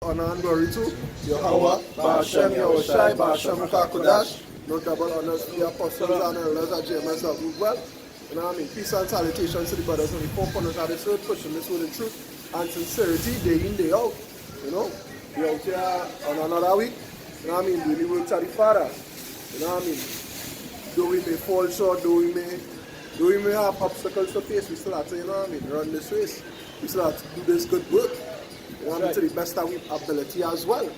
Honor and glory to Yahweh, Ba'ashem Yahushai, Ba'ashem Kakodash, no double honors to the apostles and elders at Gms.S.O.T.E. well. You know what I mean? Peace and salutations to the brothers and the four corners of this earth, pushing this with the truth and sincerity day in, day out. You know? We out here on another week. You know what I mean? Doing the works of the Father. You know what I mean? Though we may fall short, though we may have obstacles to face, we still have to, you know what I mean, run this race. We still have to do this good work. You know, to the best of our ability as well.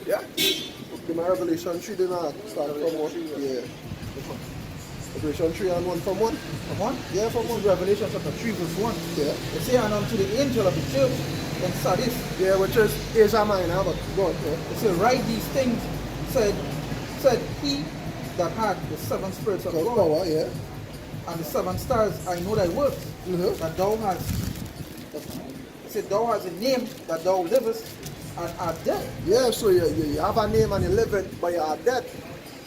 Yeah. Okay, my Revelation 3 did not start from 1. Yeah. Revelation 3 and 1 from 1. From 1? Yeah, from 1. Revelation chapter 3 verse 1. Yeah. It says, and unto the angel of the church in Sardis. Yeah, which is Asia Minor, but go on. Yeah. It says, write these things, said he that had the 7 spirits of God. Power, yeah. And the 7 stars, I know thy works, that thou hast. It said, thou hast a name that thou livest and art dead. Yeah, so you have a name and you're living, but you are dead.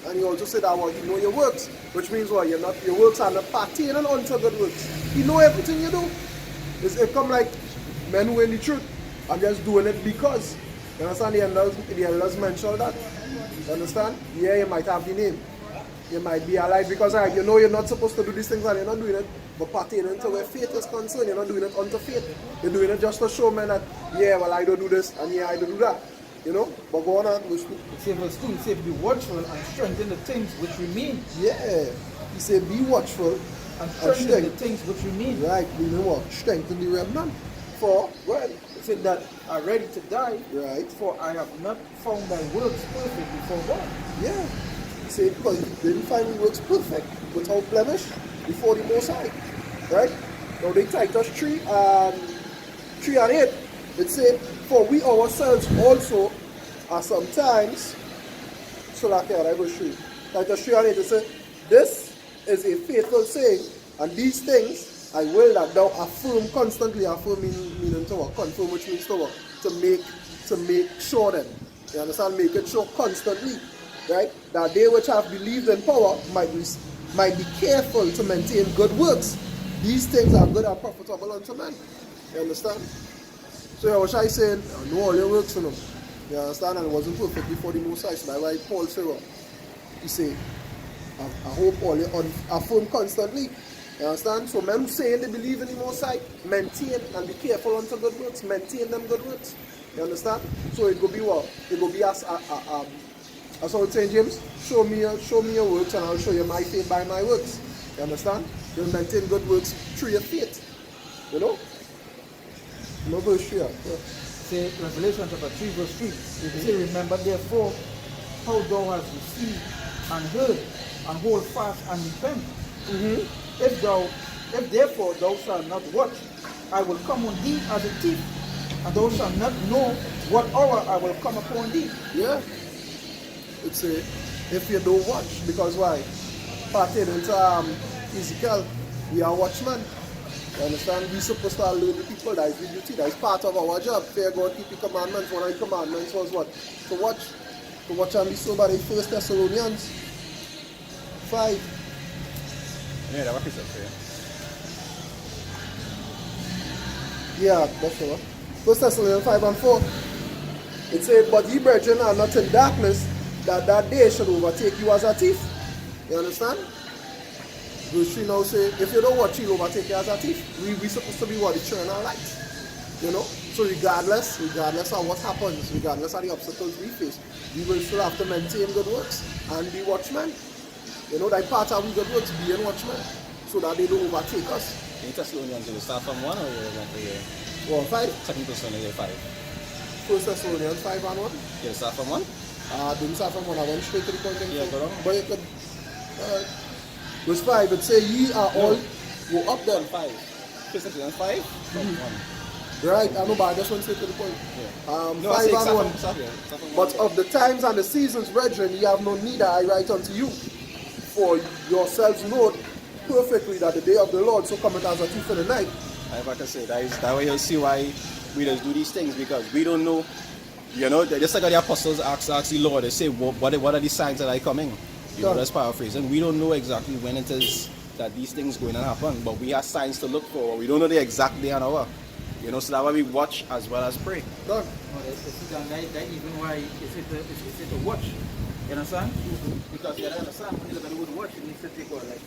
And you also said that, well, you know your works, which means, well, your works are not pertaining unto good works. You know everything you do. It come like men who in the truth and just doing it because. You understand? The elders mentioned that. You understand? Yeah, you might have the name. You might be alive because you know you're not supposed to do these things and you're not doing it, but pertaining to where faith is concerned, you're not doing it unto faith. You're doing it just to show men that, yeah, well, I don't do this and yeah, I don't do that. You know? But go on and it says verse 2, it says, be watchful and strengthen the things which remain. yeah. He said, be watchful and strengthen the things which remain. Right, we know what? Strengthen the remnant. For, well, it said that are ready to die. Right. For I have not found thy works perfect before God. Yeah. He said, because he didn't find the works perfect, without blemish, before the Most High. Right? Now they Titus 3 and 8. It said, for we ourselves also are sometimes, so like here, I verse 3. Titus 3 and 8, it said, this is a faithful saying, and these things I will that thou affirm constantly. Affirm meaning to what? Confirm, which means to what? To make sure then. You understand? Make it sure constantly. Right? That they which have believed in power might be careful to maintain good works. These things are good and profitable unto men. You understand? So what I saying, know all your works in them. You understand? And it wasn't perfect before the Most High. So that's why Paul said, he said, I hope all you affirm constantly. You understand? So men saying they believe in the Most High, maintain and be careful unto good works. Maintain them good works. You understand? So it will be what? It will be as I would say, James, show me your works and I'll show you my faith by my works. You understand? You'll maintain good works through your faith. You know? No verse 3. Yeah. Say Revelation chapter 3 verse 3. Say, remember therefore how thou hast received and heard, and hold fast and repent. If therefore thou shalt not watch, I will come on thee as a thief, and thou shalt not know what hour I will come upon thee. Yeah. It's a, if you don't watch, because why? Pertaining to Ezekiel, we are watchmen. You understand? We supposed to alert the people. That is the duty. That is part of our job. Fear God, keep the commandments. One of the commandments was what? To watch. To watch and be sober. The 1 Thessalonians 5. Yeah, that was it. Yeah, that's the one. 1 Thessalonians 5 and 4. It said, but ye brethren are not in darkness, that day should overtake you as a thief. You understand? Verse 3 now say, if you don't watch, he'll overtake you as a thief. We supposed to be what? The eternal light. You know? So regardless of what happens, regardless of the obstacles we face, we will still have to maintain good works and be watchmen. You know, that part of good works, being watchmen, so that they don't overtake us. In Thessalonians, you start from 1 or you want to hear? Well, 5. 2 Thessalonians 5. 1 Thessalonians 5 and 1. You start from 1? Didn't start from 1. I went straight to the point. Yeah, go on. But you could, verse 5, it say, ye are all, go up there. 5. 1 Thessalonians 5 from 1. Right, I know, but I just want to say to the point. Yeah. 5 and 1. But of the times and the seasons, brethren, ye have no need that I write unto you. For yourselves know perfectly that the day of the Lord so cometh as a thief in the night. I have to say, that way you'll see why we just do these things, because we don't know. You know, just like the apostles ask the Lord, they say, what are the signs that are coming? You know, that's paraphrasing. We don't know exactly when it is that these things going to happen, but we have signs to look for. We don't know the exact day and hour. You know, so that's why we watch as well as pray. Done. No, that even why it's a watch. You understand? Because you understand when you look at the word watch, it needs to take what, like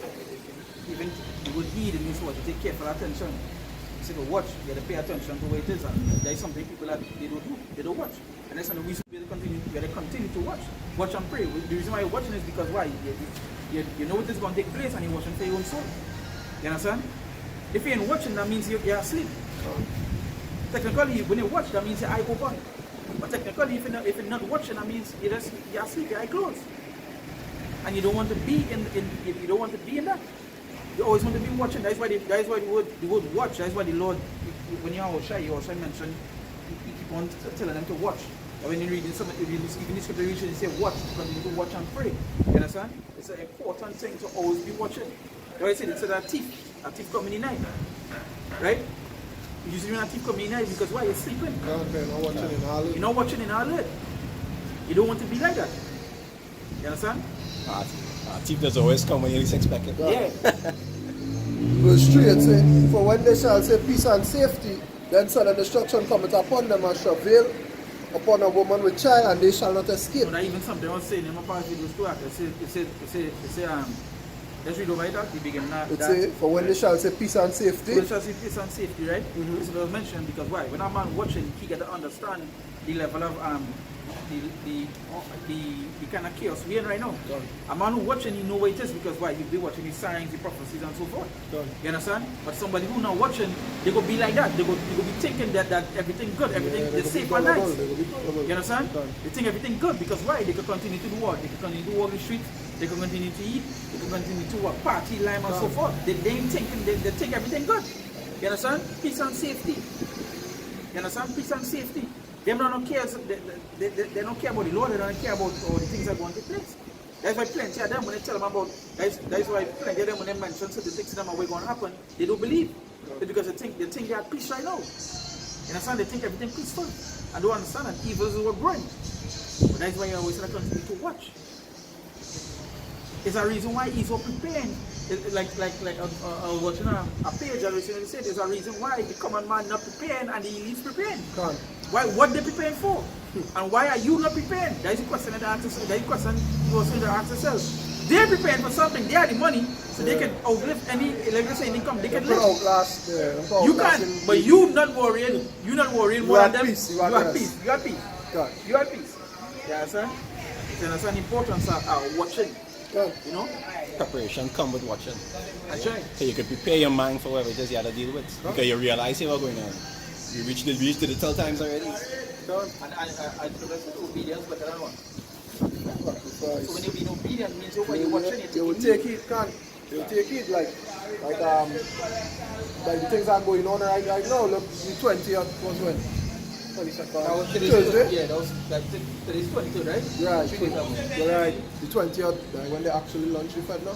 even the word heed, it means what, to take careful attention. It's like a watch, you have to pay attention to what it is, and there is something people that they don't do, they don't watch. And that's the reason we have to continue to watch and pray. The reason why you're watching is because why? You know what is going to take place, and you're watching for your own soul. You understand? If you ain't watching, that means you're asleep. Technically, when you watch, that means your eye open. But technically, if you're not watching, that means you're asleep, your eye closed. And you don't want to be in that. You always want to be watching. That's why the word watch. That's why the Lord, when you also mentioned, he keep on telling them to watch. And when you read in even the scripture, you say watch, continue to watch and pray. You understand? It's an important thing to always be watching. That's why I said it's a thief coming in night, right? Usually when a thief coming in night because why? You're sleeping. Okay, not watching in all You're not watching in all it. You don't want to be like that. You understand? Thief does always come when you least expect it. Yeah. Verse 3 it says, for when they shall say peace and safety, then sudden destruction cometh upon them and travail upon a woman with child, and they shall not escape. But even something I was saying in my past videos too, it said, let's read over that, the beginning It says, for when they shall say peace and safety. When they shall say peace and safety, right? This is what I was mentioning, because why? When a man watching, he get to understand the level of the kind of chaos we're in right now. Done. A man who watching, he know what it is, because why? He'll be watching the signs, the prophecies and so forth. Done. You understand? But somebody who not watching, they go be like that. They go be thinking that everything good, everything they is go be safe and nice. gullible. You understand? Done. They think everything good, because why? They can continue to do what? They can continue to walk the streets, they can continue to eat, they can continue to what? Party, lime and so forth. They ain't thinking, they think everything good. You understand? Peace and safety. You understand? Peace and safety. Them don't care. They don't care about the Lord. They don't care about all the things that go on the place. That's why plenty of them, when they tell them about, that's why plenty of them, when they mention certain things to them are going to happen, they don't believe. It's because they think they are peace right now. You understand? They think everything peaceful. And don't understand that evil is what growing. But that's why I always continue to watch. It's a reason why he's so preparing. Like watching a page, I recently said, there's a reason why the common man not preparing and the elite preparing. Why? What they preparing for? And why are you not preparing? That is the question that answer. That is the question you also need to ask yourself. They're preparing for something. They have the money, so they can outlive any, like I say, income. They can live. Outlast, you can, but you not worrying. You not worrying more than them. Peace. You have peace. You have peace. God. You have peace. You understand? You understand the importance of watching. God. You know. Preparation come with watching. That's right. So you can prepare your mind for whatever it is you have to deal with. Because you realize hey, what's going on. We reached the digital times already. And I obedience better than one. So when you be obedient means you're watching it. They will take it, they will take it like the things are going on right now. Look, the 20th was when? 22nd. That was Thursday? Yeah, that was like today's 22, right? Right. You're right. The 20th, when they actually launch the Fed now.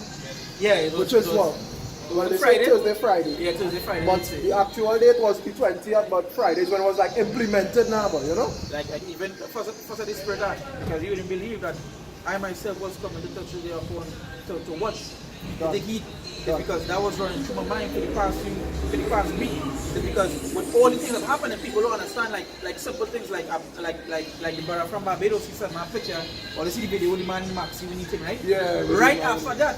Yeah, which is what? Well, they Friday? said Thursday, Friday. Yeah, Thursday, Friday. But the actual date was the 20th, but Friday is when it was like implemented now, but you know? Like even first of this spread that, because you wouldn't believe that I myself was coming to touch their phone to watch the heat. Because that was running through my mind for the past week. Because with all the things that happen and people don't understand like simple things like the brother from Barbados, he sent my picture, or you see the video with the man in Maxi when he came, right? Yeah. Right after that,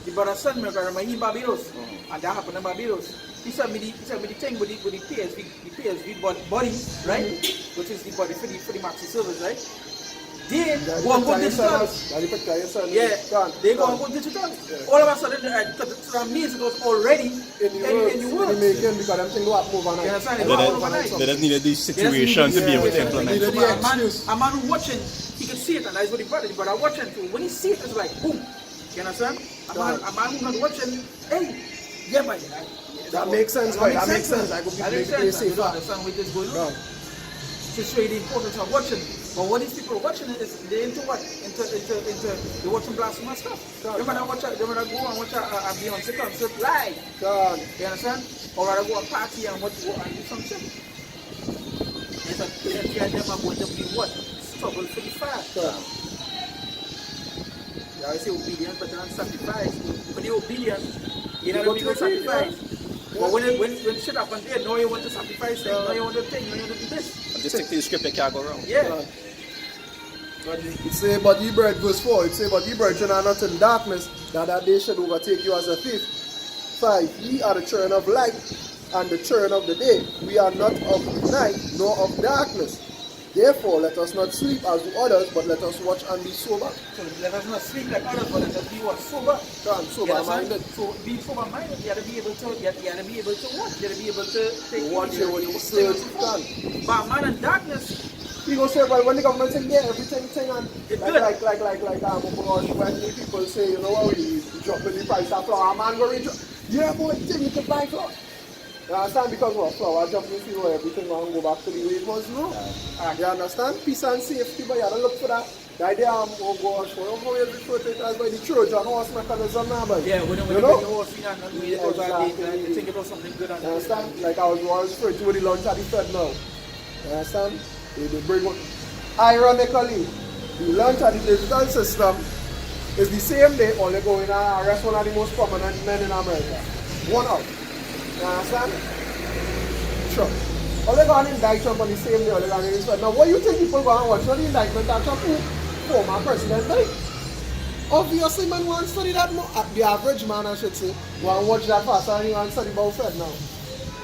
the brother sent me in Barbados, and that happened in Barbados. He sent me the thing with the PSV body, right? Which is the body for the Maxi service, right? They go and go digital. Yeah, they go and go digital. All of a sudden, to me, it was already in the works. Because them things don't move overnight. You understand? It don't overnight. They just needed this situation to be able to implement. A man who watching, he can see it, and that's what the brother watching too. When he see it, it's like boom. You understand? A man who not watching, hey, yeah, man. That makes sense, boy. That makes sense. I go make it safer. You don't understand what is going on. To show you the importance of watching. But what these people are watching is they into what? Into they watching blasphemous stuff. They wanna go and watch a Beyonce concert live. God. You understand? Or rather go and party and watch and do some shit. There's a plenty of them are going to be what? Struggle for the fast. You always say obedience better than sacrifice. When you're obedient, you're not going to sacrifice. But when shit happen there, now you want to sacrifice things, now you want to think, now you want to do this. And just stick to the script, you can't go wrong. Yeah. It say, but ye bread, verse 4, it say, but ye brethren are not in darkness, that day should overtake you as a thief. 5, ye are the children of light, and the children of the day. We are not of night, nor of darkness. Therefore, let us not sleep as do others, but let us watch and be sober. So let us not sleep like others, but let us be what? Sober. Sober-minded. So be sober-minded. You have to be able to. You have to be able to watch. You have to be able to take Watch it when you serve. But man and darkness. You go say, well, when the government say, yeah, everything thing and It's like good. when the people say, you know what, we dropping the price of flour, man go reach. Yeah, boy, think you can buy flour. You understand? Because what flour jumping feel where everything going to go back to the way it was. No. You understand? Peace and safety, but you have to look for that. The idea of oh gosh, well, how you refer to it as by the Trojan horse mechanism now, but Yeah, when you know? The horse in and we they think about something good. You understand? Like I was referring to with the launch at the Fed now. You understand? They bring up. Ironically, the launch of the digital system is the same day only going to arrest one of the most prominent men in America. 1 out. You understand? Sure. All they going to indict Trump on the same day, all they going to indict. Now, what do you think people going to watch? Not the indictment of Trump, who former president died? Obviously, man, want to study that more. The average man, I should say, want to watch that faster and he want to study about Fed now.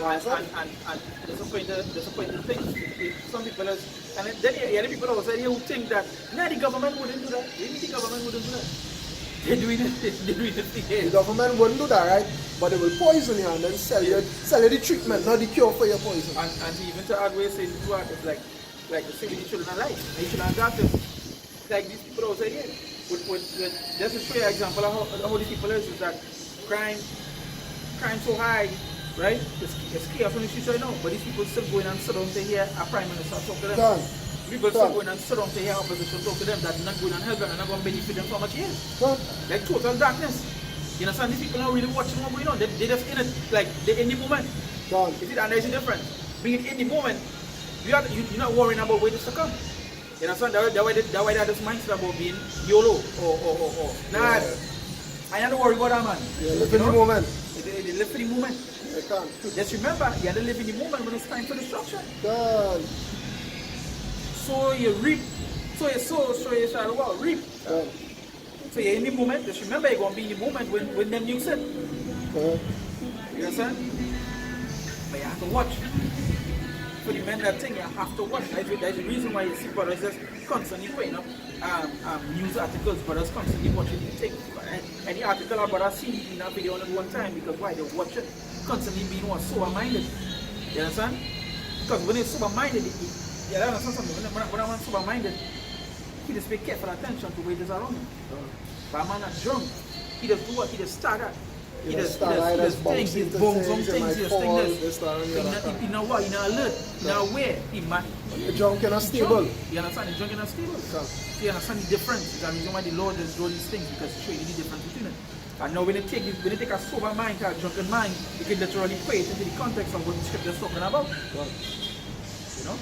And disappointing things. Some people are, and then the other people also who think that nah, the government wouldn't do that. Maybe the government wouldn't do that. They're doing it. The government wouldn't do that, right? But they will poison you and then sell you the treatment, not the cure for your poison. And even to add ways saying to it's like the same with the children alive. The children are darkness. Like these people also here. Just to show you an example of how these people is that crime so high. Right? It's chaos on the streets right now, but these people still going and sit down to hear a prime minister talk to them. People still going and sit down to hear opposition talk to them that's not going and help them and not going to benefit them for much years. Like total darkness. You understand? These people are really watching what's going on. They just in it, like they're in the moment. You see, and there's a difference. Being in the moment, you're not worrying about where this to come. You understand? That's why they have this mindset about being YOLO or nah. I don't worry about that, man. Live in the moment. They live in the moment. Just remember, you have to live in the moment when it's time for destruction. So you reap, so you sow, so you shall what? Reap. So you're in the moment, just remember you're going to be in the moment when them news it. You understand? But you have to watch. For the men that thing, you have to watch. That's the reason why you see brothers just constantly putting up news articles, brothers constantly watching the thing. Any article our brother see in a video only one time because why? They watch it. Constantly being sober-minded. You understand? Because when you're sober-minded, you understand something. When I'm sober-minded, he just pay careful attention to where there's around him. But a man not drunk, he just do what? He just start at. He just things, he bones some things, he just things. You know what? You know alert, you know aware. He mad. The drunk and stable. You understand? The drunk and stable. You understand the difference? That's the reason why the Lord does all these things because to show you the difference between it. And now when you take a sober mind to a drunken mind, you can literally put it into the context of what the scripture is talking about. You know?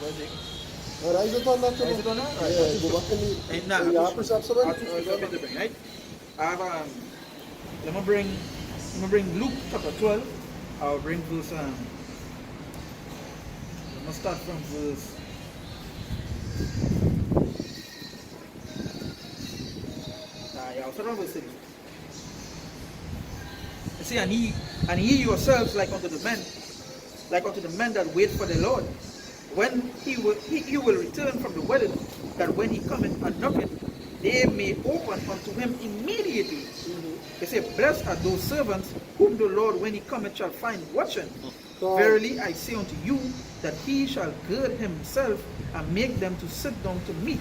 Is it on that? Is it on that? Right. Yeah, go back in the... Now, perception. right? I have let me bring Luke chapter 12. I'll bring verse let me start from verse I'll start from verse 6. You see, and ye yourselves like unto the men that wait for the Lord, when he will return from the wedding, that when he cometh and knocketh, they may open unto him immediately. They say, blessed are those servants whom the Lord when he cometh shall find watching. Verily I say unto you, that he shall gird himself and make them to sit down to meat,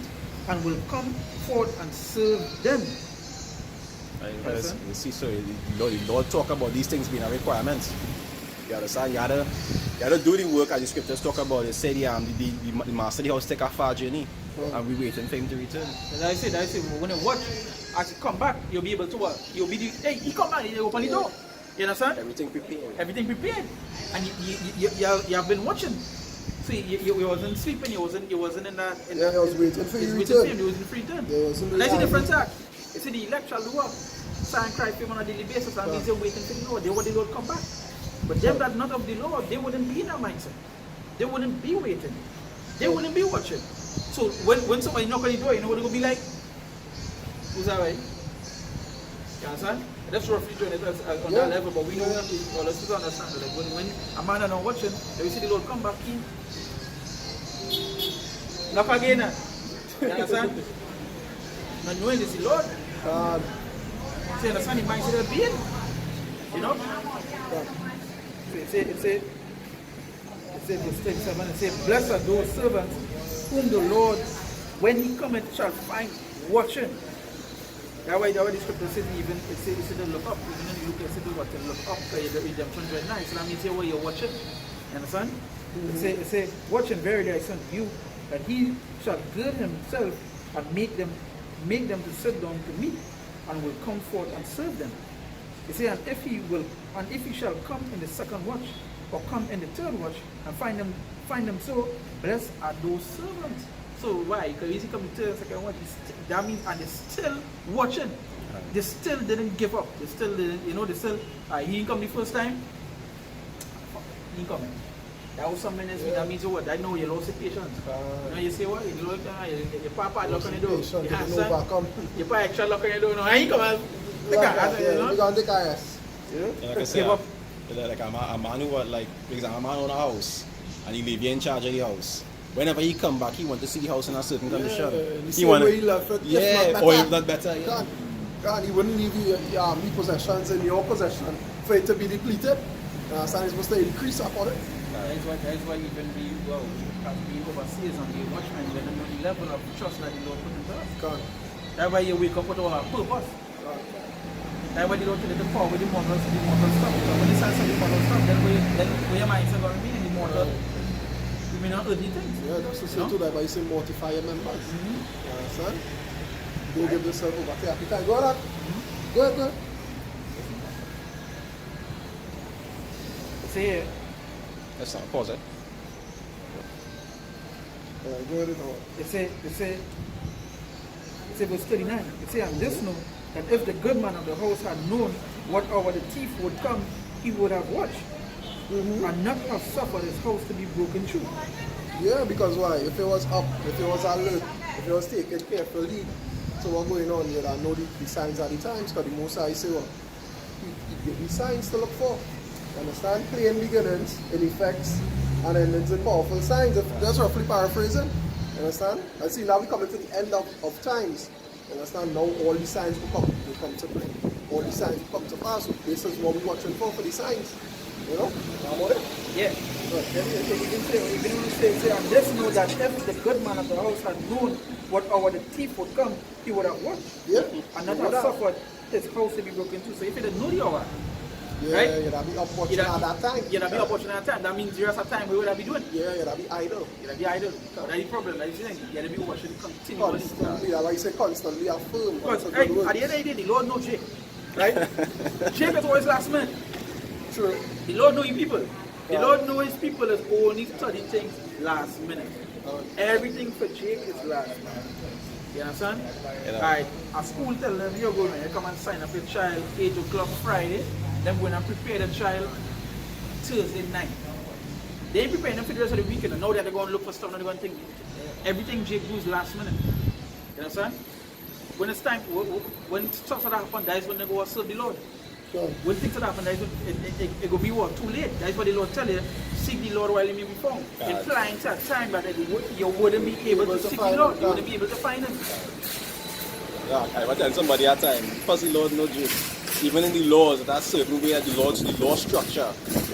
and will come forth and serve them. You see, so the Lord talk about these things being a requirement. You understand? You gotta do the work as the scriptures talk about. They say the master of the house take a far journey, and we waiting for him to return. As I said, when you watch, as you come back, you'll be able to what? You'll be hey, he come back, he open the door. You understand? Everything prepared. Everything prepared, and you have been watching. See, you wasn't sleeping. You wasn't in that. Yeah, I was waiting for you to return. You wasn't free turn. There wasn't. That's the difference. You see, the elect shall do what? sign cry for him on a daily basis, and means they're waiting for the Lord. They want the Lord come back. But them that not of the Lord, they wouldn't be in that mindset. They wouldn't be waiting. They wouldn't be watching. So when somebody knock on the door, you know what they're going to be like? Who's that way? You understand? That's roughly doing it on that level, but we know all of us understand that when a man is not watching, they will see the Lord come back in. Knock again. You understand? Not knowing this, the Lord. So you understand the mindset of being? You know? It says, verse 37, it says, blessed are those servants whom the Lord, when he cometh, shall find watching. That's why the scripture says, even it says to look up, even in the Luke, it says to look up, the redemption very nice. So that means where you're watching. You understand? It says, watching verily I say unto you, that he shall gird himself and make them to sit down to meat, and will come forth and serve them. He says, and if he shall come in the second watch, or come in the third watch, and find them so, blessed are those servants. So why? Because if he come in the third, second watch, that means, and they're still watching. They still didn't give up. They still didn't, he didn't come the first time. He didn't come. That was some minutes, that means what? I know you lost your patience. You say what? You look, your papa lock on the door. Your papa extra lock on the door. No, I ain't come. We're going to take our rest. Like I said, like a man who, like, for example, a man own a house, and he leave you in charge of the house. Whenever he come back, he want to see the house in a certain condition. He want to, or if not better. God, he wouldn't leave you your possessions in your possession for it to be depleted. So he's supposed to increase upon it. That's why even we as being overseers and the watchmen, we don't know the level of trust that the Lord put into us. God. That's why you wake up with all our purpose. That's why the Lord tell you to forward the mortal stuff. Because when they start saying the mortal stuff, then where your mind's going to be in the mortal, you may not earthly things. Yeah, that's the same too. That's why you say mortify your members. You understand? Don't give yourself over to appetite. Go on. Go ahead. Say, let's not pause it. Go ahead. It say, verse 39. It say, and this know that if the good man of the house had known what hour the thief would come, he would have watched and not have suffered his house to be broken through. Yeah, because why? If it was up, if it was alert, if it was taken carefully, so what's going on here? I know the signs at the times, because the Most High say what? He give me signs to look for. You understand? Plain beginnings, in effects, and then it's in powerful signs. That's roughly paraphrasing. You understand? And see, now we coming to the end of times. You understand? Now all the signs will come to play. All the signs will come to pass. So this is what we're watching for the signs. You know? About it? Yeah. Even when you say, and this know that if the good man of the house had known what hour the thief would come, he would have watched. Yeah. And not have suffered his house to be broken too. So if he didn't know the hour, right? You'd have be up watching at that time. You'd have be up watching at that time. That means there's a time we would have be doing. Yeah, you'd have be idle. You'd have be idle. That's the problem. That's the thing. You'd have be watching continually. Constantly, like you say, constantly affirm. Because at the end of the day, the Lord knows Jake. Right? Jake is always last minute. True. The Lord knows his people. The Lord knows his people is only study things last minute. Everything for Jake is last minute. You understand? Alright, a school tell them you're going, you come and sign up your child 8 o'clock Friday, then go and prepare the child Thursday night. They ain't preparing them for the rest of the weekend, and now they're going to look for stuff, and they're going to think everything Jake does last minute. You understand? When it's time, when stuff that happen, that is when they go and serve the Lord. Sure. When things that happen, it will be what? Too late. That's what the Lord tell you. Seek the Lord while he may be found. Implying to a time that you wouldn't be able to seek the Lord. You wouldn't be able to find him. Yeah, I was telling somebody at time, because the Lord knows you. Even in the laws, that's certain way that the law structure,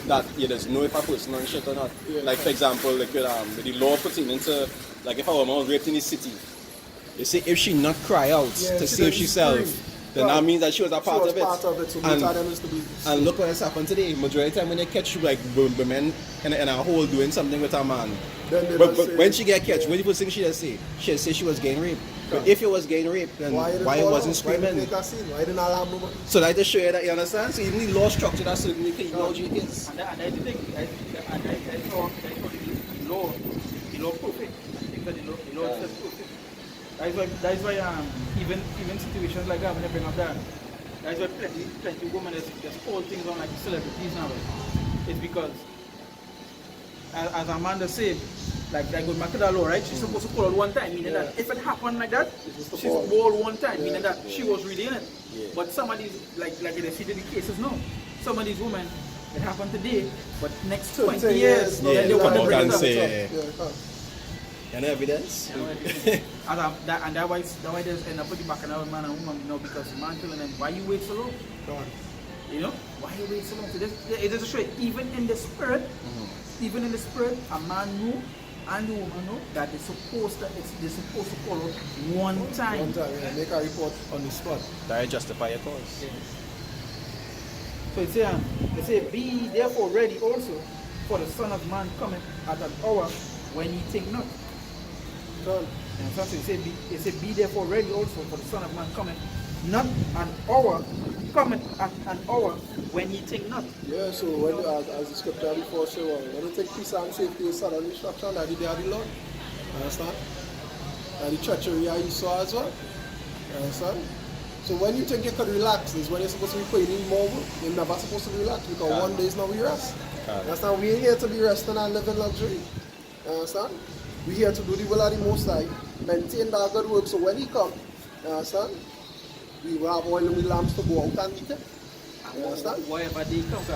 that you just know if a person on shit or not. Yeah. Like for example, like the law pertaining to, like if a woman was raped in the city, they say if she not cry out to save herself, then that means that she was a part of it. So and look what has happened today. Majority of the time when they catch you, like women in a hole doing something with a man, but when she get catch, what do you think she just say? She just say she was getting raped. But if it was getting raped, then why it wasn't screaming? Why didn't alarm? So that just show you that, you understand? So even the law structure that certainly can acknowledge your kids. And I think, I thought the law perfect. I think that the law is perfect. That's why even situations like that, when they bring up that That's why plenty women just call things on like celebrities now. Right? It's because, as Amanda said, like going back to that law, right? She's supposed to call out one time, meaning that if it happened like that, she's ball one time, meaning that she was really in it. Yeah. But some of these, like they see the cases, no. Some of these women, it happened today, but next 20 years, then they want to bring it up. And evidence? And that why there's end up putting back another man and woman, you know, because the man telling them, why you wait so long? You know, why you wait so long? So it is a show, even in the spirit, a man knew and the woman know that they're supposed to call out one time. One time, yeah, make a report on the spot. That justify your cause. Yeah. So it say, be therefore ready also, for the Son of Man cometh at an hour when ye think not. And so it say, be therefore ready also, for the Son of Man cometh not an hour, cometh at an hour when ye think not. Yeah, so when as the scripture before say, well, when you take peace and safety is sudden destruction, that the day of the Lord. Understand? And the treachery you saw as well. Understand? So when you think you could relax is when you're supposed to be putting in more work. You're never supposed to relax because one day is not we rest. Understand? We ain't here to be resting and living luxury. Understand? We here to do the will of the Most High, maintain that good work. So when he come, understand? We will have oil and lamps to go out and meet him. You understand? Whatever day comes,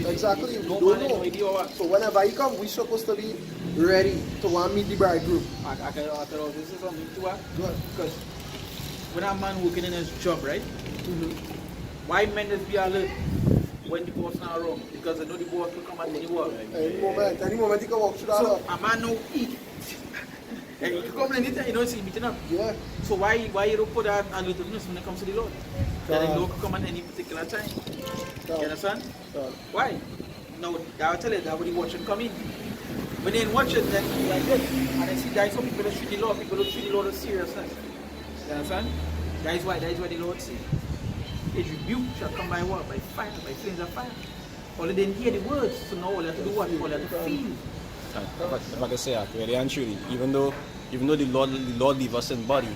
exactly. We don't know. So whenever he comes, we're supposed to be ready to want to meet the bridegroom. I can also say something to her. Good. Because when a man working in his job, right? Why men just be alert when the boss not around? Because they know the boss will come at any work. Any moment he can walk through that. So a man know eat. And you come anytime you don't see meeting up. Yeah. So why you don't put that alertness when it comes to the Lord? That the Lord can come at any particular time. You understand? Why? No, I'll tell you that when you watch it come in. When they watch it, then like this. And I see that some people don't treat the Lord, people don't treat the Lord with seriousness. You understand? That is why the Lord says, his rebuke shall come by what? By fire, by flames of fire. All they didn't hear the words, so now all they have to do what? All they have to feel. If I can say that, really and truly, even though the Lord leave us in body,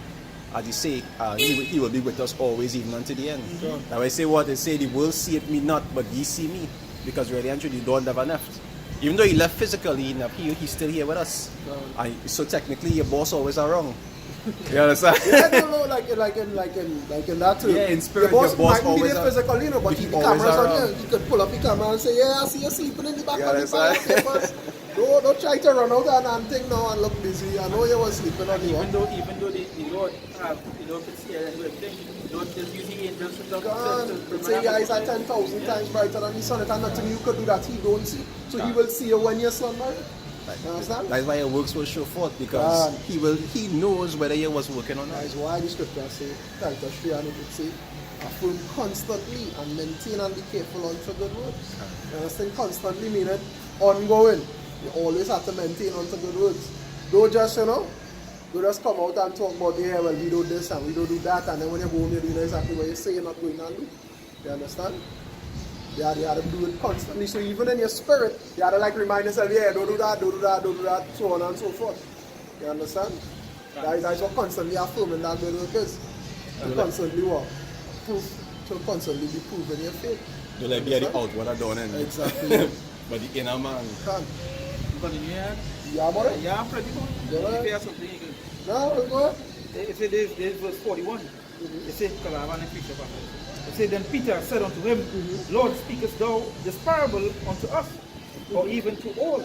as he say, he will be with us always, even unto the end. Now I say what they say, the world seeth me not, but ye see me. Because really and truly, the Lord never left. Even though he left physically, he's still here with us. And so technically, your boss always are wrong. You understand? Yeah, I don't know, like in that too. Yeah, in spirit, your boss might be always there physically, you know, but the camera's on here. You could pull up the camera and say, yeah, I see you sleeping in the back of the papers. Don't try to run out and think now and look busy. I know you were sleeping on the even though the Lord could see and do everything, the Lord still using angels to say your eyes are 10,000 times brighter than the sun. And nothing you could do that he don't see. So he will see you when you're slumber. Understand? That's why your works will show forth, because he knows whether you was working or not. That is why the scripture say, Titus 3 and it would say, affirm constantly and maintain and be careful unto good works. You understand? Constantly meaning ongoing. You always have to maintain unto good works. Don't just, don't just come out and talk about, yeah, well, we do this and we don't do that, and then when you go home, you do exactly what you say you're not going to do. You understand? You have to do it constantly. So even in your spirit, you have to like remind yourself, yeah, don't do that, don't do that, don't do that, so on and so forth. You understand? That is what constantly affirming that good work is. To constantly what? To constantly be proving your faith. You like be at the outward or down end. Exactly. But the inner man can't. Yeah, I'm alright. Yeah, I'm pretty good. Yeah. If you have something, you can. No, go ahead. It says this verse 41. It says, because I have a picture of it. It says, then Peter said unto him, Lord, speakest thou this parable unto us, or even to all?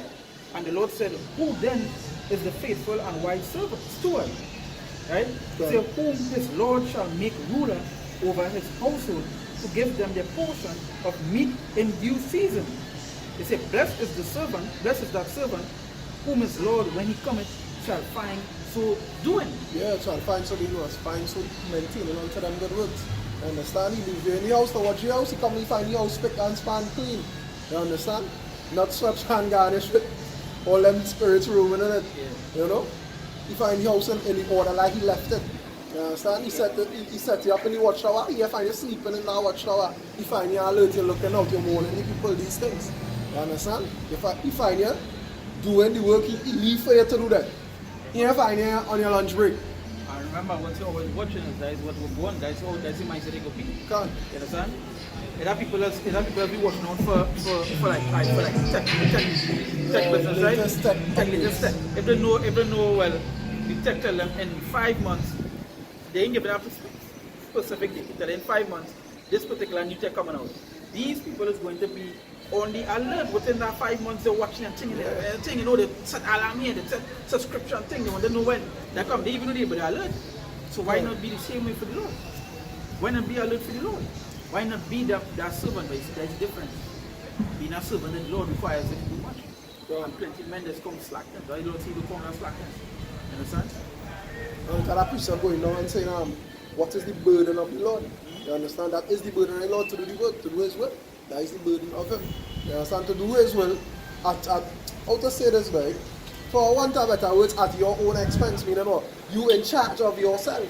And the Lord said, who then is the faithful and wise servant, steward? Right? So whom his Lord shall make ruler over his household, to give them their portion of meat in due season. They say, blessed is that servant, whom his Lord, when he cometh, shall find so doing. Yeah, shall find so doing, find so maintaining unto them good works. You understand? He leave you in the house to watch your house, he come and find the house spick and span clean. You understand? Not swept and garnished with all them spirits roaming in it. Yeah. You know? He find the house in the order like he left it. You understand? He set you up in the watchtower, he find you sleeping in that watchtower. He find you alert, you looking out, you're warning the people these things. You understand? He find you doing the work, he leave for you to do that. He find you on your lunch break. remember what you're always watching is that is what we're born, that's all that's in my city go be. Can't. You understand? There are people that be watching out for tech business, right? latest tech Latest tech. If they know well, the tech tell them in 5 months, they ain't giving up specific date. Tell them in 5 months, this particular new tech coming out. These people is going to be on the alert within that 5 months. They're watching and thing, you know, they set alarm here, they set subscription thing. They want to know when they come. They even know they're alert. So why not be the same way for the Lord? Why not be alert for the Lord? Why not be that servant? But that's different. Being a servant, the Lord requires it to do much. And plenty of men just come slackness. I don't see the come and slackness. You understand? That preacher going down and saying, what is the burden of the Lord? You understand? That is the burden of the Lord to do the work, to do His will. That is the burden of Him. You understand? To do His will, how to say this, right? For want of better words, at your own expense, meaning what? You in charge of yourself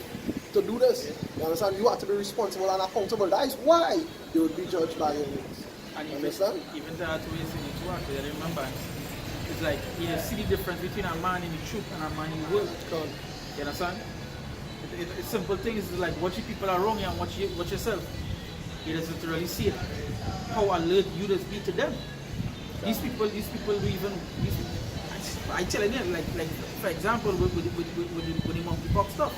to do this. You understand? You have to be responsible and accountable. That is why you will be judged by your works. And You understand? even that way in it work, I remember, it's like you see the difference between a man in the truth and a man in the world. You understand? It's simple things like watching people are wrong and watch yourself. You doesn't really see it. How alert you just be to them. These people do even. I tell you, like for example, with the monkeypox stuff.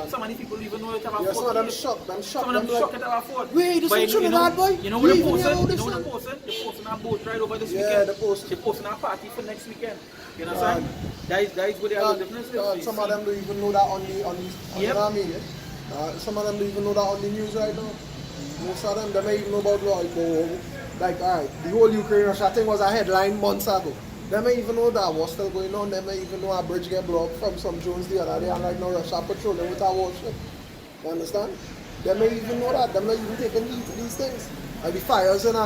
Some of these people even know it have a yeah, some of them Some of them like, shocked at our fault. wait, this is Trinidad, boy. You know what they posted? You You know what they posted? They posted our boat right over this Yeah, weekend. they posted. They posted our party for next weekend. You know what I'm saying? That is where they are the difference. Some of them don't even know that on the you know what I mean? Some of them don't even know that on the news right now. Most of them, they don't even know about like alright, the whole Ukraine-Russia thing was a headline months ago. They may even know that was still going on. They may even know a bridge get blocked from some drones the other day, and right now Russia patrolling with a warship. You understand? They may even know that. They're not even taking heed to these things. Like the fires in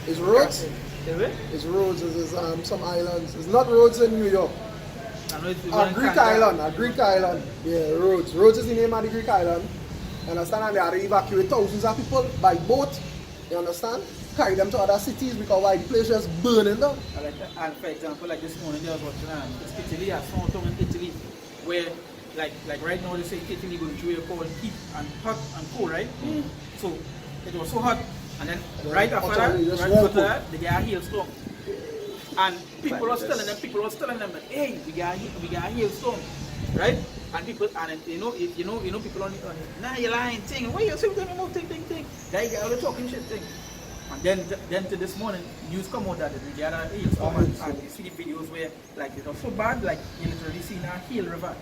it's roads. It's roads. It's some islands. It's not roads in New York. A Greek island. Yeah, Rhodes. Rhodes is the name of the Greek island. You understand? And they are to evacuate thousands of people by boat. You understand? Carry them to other cities because why the place just burning down. And for example, like this morning, there was watching it's Italy, a small town in Italy, where like right now they say Italy going through a cold heat and hot and cold, right? So it was so hot, and then right after that, they get a hailstorm. And people was telling them that, hey, we got a hailstorm, right? And people, and you know people on nah, you're lying thing. Why you still doing more thing? They get all the talking shit thing. And then to this morning, news come out that we got a hailstorm, and you see the videos where like it was so bad, like you literally see a hail river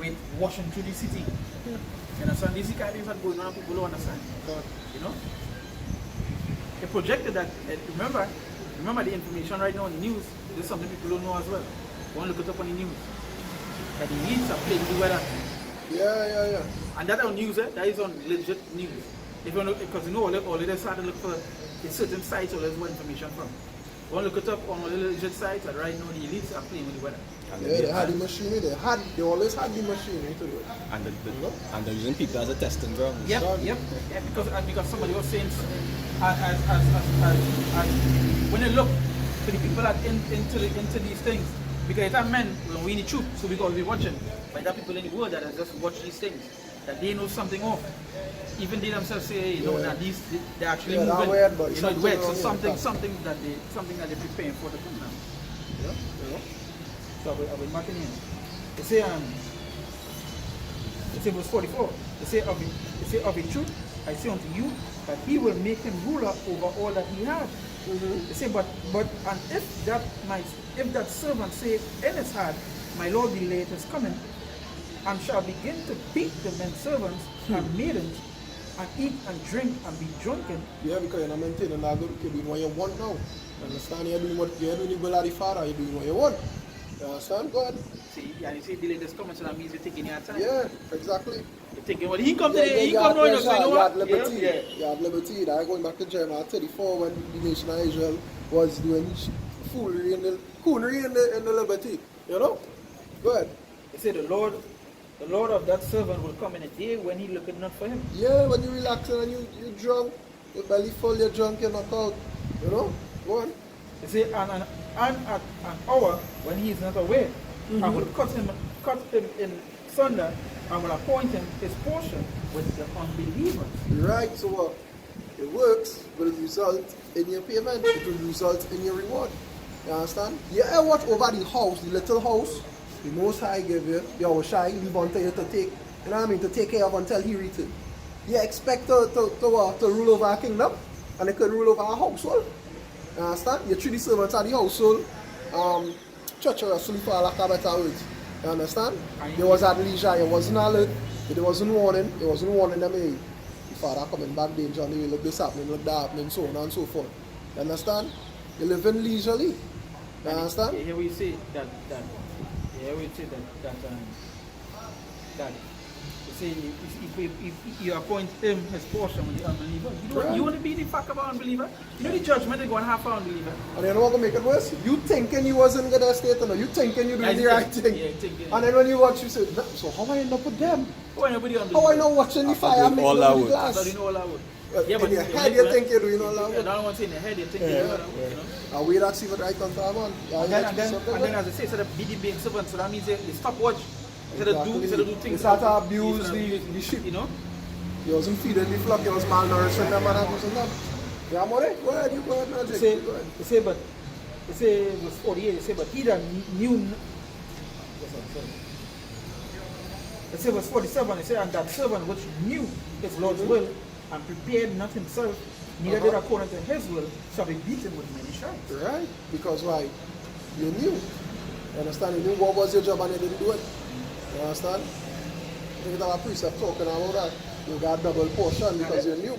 with washing through the city. You understand? These kind of things are going on, people don't understand. You know? They projected that. Remember the information right now on the news. This is something people don't know as well. Go and look it up on the news. That the leads are playing the weather. Yeah. And that on news, that is on legit news. If you look, because you know all of them start to look for certain sites or there's more information from. Go and look it up on all the legit sites, and right now the elites are playing with the weather. Yeah, they had the machinery. They always had the machinery to do it. And they're using people as a testing ground. Yep. Yeah, because somebody was saying, as when you look to the people that into these things, because it's a men when we need truth, so we gotta be watching. But there are people in the world that just watch these things, that they know something off. Even they themselves say, you know, that they're actually moving. Weird, but you know, it's weird. So something that they're preparing for the come now. Yeah. So I will mark it in. It say verse 44. It say of the truth I say unto you that he will make him ruler over all that he has. It say but and if that servant say in his heart, my Lord delayed his coming, and shall begin to beat the men servants and maidens, and eat and drink and be drunken. Yeah, because you're not maintaining that good. You're doing what you want now. Understand? You're doing the will of the Father. You're doing what you want. You understand? God. See, and you say delay this coming, so that means you're taking your time. Yeah, exactly. You're taking what he come today. He come knowing us. So you know what? You had liberty. That going back to Jeremiah 34 when the nation of Israel was doing foolery in the liberty. You know? Go ahead. He said the Lord of that servant will come in a day when he looketh not for him. Yeah, when you relax and you're drunk, your belly full, you're drunk, you're knocked out. You know? Go on. He said, and at an hour when he is not aware, I will cut him in asunder and will appoint him his portion with the unbelievers. Right, so the works will result in your payment. It will result in your reward. You understand? You ever watch over the house, the little house, the Most High give you, your shy leave until you to take, you know what I mean, to take care of until he return. You expect to rule over a kingdom, and they could rule over a household. You understand? You treat the servants of the household, treacherously for lack of better words. You understand? You was at leisure, you wasn't alert, it wasn't warning them, hey, the father coming back danger, and look this happening, look that happening, so on and so forth. You understand? You live in leisurely. You understand? Here we say that you say if you appoint him his portion with the unbeliever, you want to be the fuck of an unbeliever? You know the judgment is going to have for unbeliever. And you know what will make it worse? You thinking you was in good estate, you thinking you doing the right thing. Yeah, thinking. And then when you watch, you say, so how I end up with them? How I know watching the fire make all the out. glass? doing all that would. Yeah, in your head you think you're doing all that. I don't want to say in your head you think you're doing all that, you know. And we don't see what right on time on. And then as I say, instead of be the big servant, so that means they stop watch. Instead of do things. They start to abuse the sheep. You know? You wasn't feeding the flock, you was malnourishing them and abusing them. Yeah, more. Go ahead, you go ahead, Magic. They say, verse 48, they say, but he that knew. They say, verse 47, they say, and that servant which knew his Lord's will and prepared not himself, neither did according to his will, shall be beaten with many stripes. Right? Because why? You knew. You understand? You knew what was your job and you didn't do it. You understand? Think of a precept talking about that. You got double portion because you knew.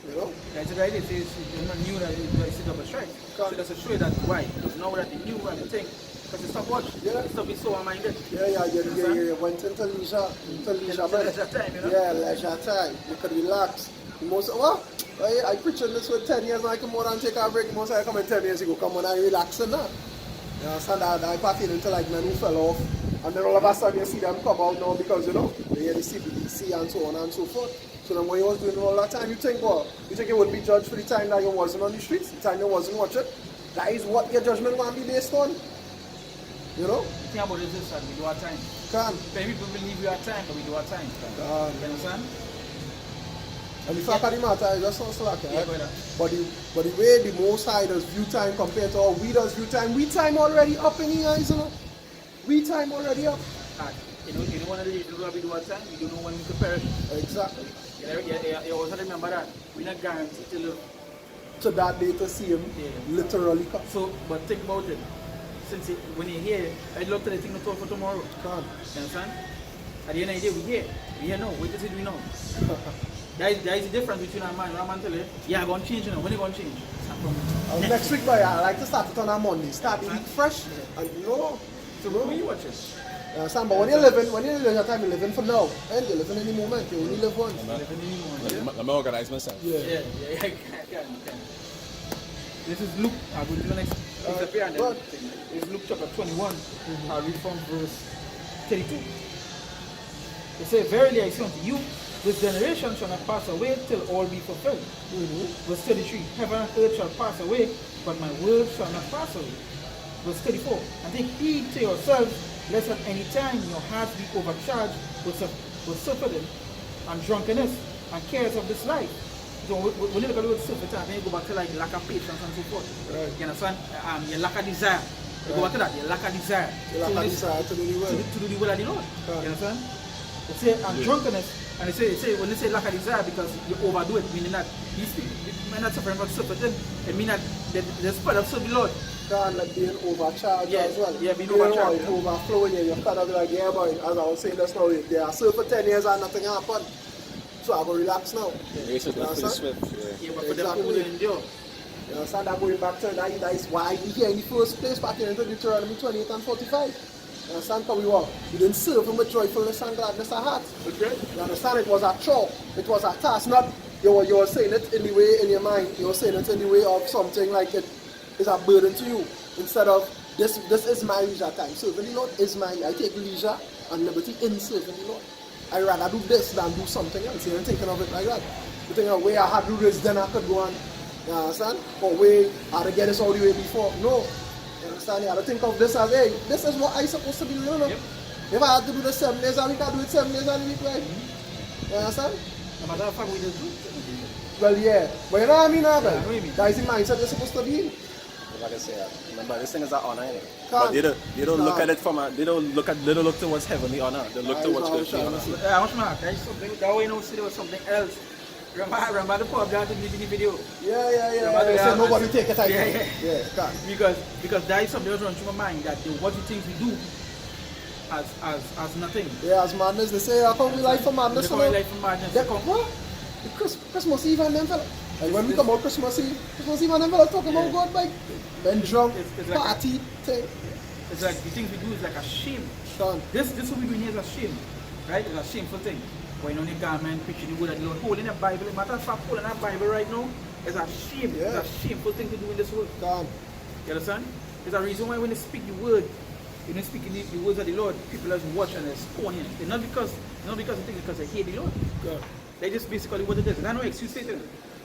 You know? That's right. It says you not knew that it's a double strike. So that's a show that why. Because now that they knew and they think. Because you stop watching. Yeah. You stop being so minded. You went into leisure. Leisure time, you know? Yeah, leisure time. You could relax. Most, well, I preaching this for 10 years and I come out and take a break. Most I come in 10 years ago, come on and relax and that. You understand that I parted into like men who fell off. And then all of a sudden you see them come out now because, you know, they hear the CBDC and so on and so forth. So then what you was doing all that time, you think, well, you think you would be judged for the time that you wasn't on the streets, the time you wasn't watching? That is what your judgment will be based on. You know? The thing about it is that we do our time. Many people believe we are time, but we do our time. You understand? And the fact of the matter is just not slack, right? Yeah, but the way the Most High does view time compared to how we does view time, we time already up in the eyes, you know? We time already up. You know one of the reasons why we do our time, we don't know when we can perish. Exactly. You also remember that. We're not guaranteed to live. To that day to see him literally come. So, but think about it. Since when you're here, I'd love to let you know for tomorrow. Can't. You understand? At the end of the day, we're here. We're here now. Wait till we know. There is a difference between our man. Our man tell you, yeah, I'm going to change, you know. When are you going to change? Next week, boy, I like to start it on a Monday. Start the week fresh. And you know. So when you watch it? But when you're living your time, you're living for now. And you're living in the moment. You only live once. Let me organize myself. Yeah. This is Luke. I'll go to the next. It's Luke chapter 21. I'll read from verse 32. It says, verily I say unto you, this generation shall not pass away till all be fulfilled. Verse 33. Heaven and earth shall pass away, but my word shall not pass away. Verse 34. And take heed to yourselves, lest at any time your hearts be overcharged with surfeiting and drunkenness and cares of this life. So when you look at the word surfeit, then you go back to like lack of patience and so forth. Right. You understand? Your lack of desire. You go back to that, your lack of desire. You lack of desire to do the will. To do the will of the Lord. Right. You understand? They say, and drunkenness, and they say when they say lack of desire because you overdo it, meaning that these things, you're not suffering from surfeiting, it means that the spirit of serving the Lord. Kind like being overcharged as well. Yeah, being overcharged. It's overflowing you. You're kind of like, yeah, boy, as I was saying just now, they are served for 10 years and nothing happened. So I go relax now. Race is not pretty swift. Yeah, but for them people to endure. You understand that going back to that is why we here in the first place back in Deuteronomy 28 and 45. You understand how we were? We didn't serve him with joyfulness and gladness of heart. Okay. You understand it was a chore, it was a task, not you were saying it in the way in your mind, you were saying it in the way of something like it is a burden to you. Instead of this is my leisure time. Serving the Lord is I take leisure and liberty in serving the Lord. I rather do this than do something else. You're thinking of it like that. You think of way I had to do this, then I could go on. You understand? Or way I had to get this all the way before. No. You understand? You have to think of this as, hey, this is what I'm supposed to be doing. Yep. If I had to do the 7 days a week, I do it 7 days a week, right? You understand? No matter how far we just do. Well, yeah. But you know what I mean, I know Abel? what you mean. That is the mindset you're supposed to be in. Like I say, remember this thing is an honor, innit? Can't. But they don't look at it from a, they don't look towards heavenly honor. They look That towards is how earthly we honor. shall How much mark? That is something. That way, you know, see there was something else. Remember the pub that did the video? Yeah. Remember They the- say nobody take it like Yeah, that. yeah. Can't. Because that is something that runs through my mind that what you think we do as nothing. Yeah, as madness, they say, how come we life for madness? They you call it know? life for madness. That, what? The Christmas Eve and them fella. Like when we come out Christmas Eve and them fella talking about God, like, then drunk, It's like party, thing. It's like the things we do is like a shame. Sean. This what we do here is a shame, right? It's a shameful thing. When on the garment, preaching the word of the Lord, holding the Bible, no matter of fact, holding that Bible right now, it's a shame. Yeah. It's a shameful thing to do in this world. Sean. You understand? There's a reason why when they speak the word, when they speak the words of the Lord, people just watch and they're scorning it. It's not because they think because they hate the Lord. God. They just basically what it is. There's no excuse to it.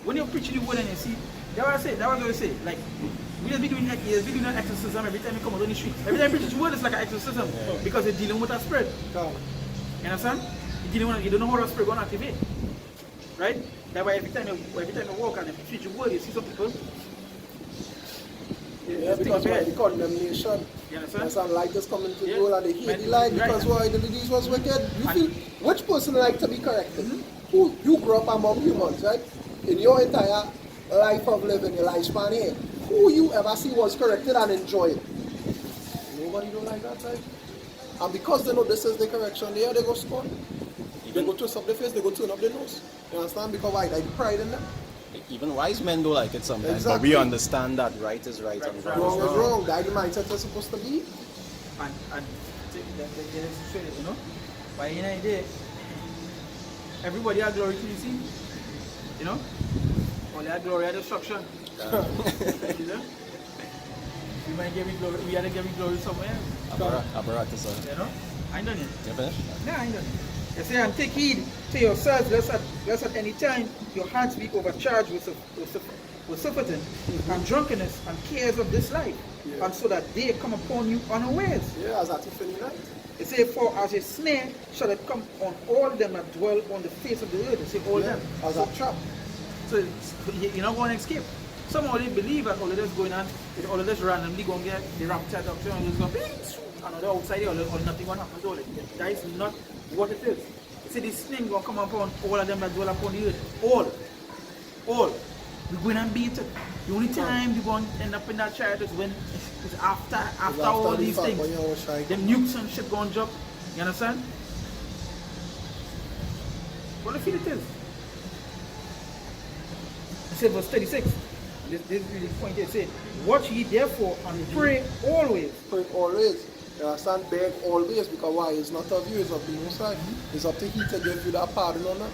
When you're preaching the word and you see, that's what I say, that's what I say. Like, we just be doing an exorcism every time you come out on the street. Every time you preach the word, it's like an exorcism because you're dealing with a spread. God. You understand? You don't know how the spirit going to activate. Right? That's why every time you walk and you preach the word, you see some people. Yeah, because why the condemnation. You And understand? some light is coming to Yeah. the world and they hate the light Right. because why the disease was wicked. You feel which person like to be corrected? Who you grew up among humans, right? In your entire life of living, your lifespan here, who you ever see was corrected and enjoyed? Nobody don't like that, right? And because they know this is the correction, they go scorn. They go twist up their face, they go turn up their nose. You understand? Because why? They pride in them. Even wise men don't like it sometimes, but Exactly. we understand that right is right and wrong Wrong is is wrong. wrong. That's the mindset they're supposed to be. And that's straight, you know? By any idea, everybody has glory to receive. You know? Only have glory at destruction. You know? We might give me glory, we had to give me glory somewhere else. Apparatus. You know? I ain't done yet. You finished? No, I ain't done yet. They say, and take heed to yourselves, lest at any time your hearts be overcharged with surfeiting and drunkenness and cares of this life, Yeah. and so that they come upon you unawares. Yeah, as a Tiffany night. They say, for as a snare shall it come on all them that dwell on the face of the earth. They say, all Yeah, them. as a trap. So you're not going to escape. Somehow they believe that all of this going on, all of this randomly going to get the rapture doctrine and just go, and on the outside or nothing going to happen to all it. That is not what it is. You see, this thing going to come upon all of them that dwell upon the earth. All. We're going to beat it. The only time you're going to end up in that chariot is when it's after all the these fact things. when you always try. Them nukes and shit going to drop. You understand? What do you feel it is? It says verse 36. This is really the point here. It says, watch ye therefore and pray always. Pray always. You understand? Beg always, because why? It's not of you, it's of the Most High. It's up to He to give you that pardon or not.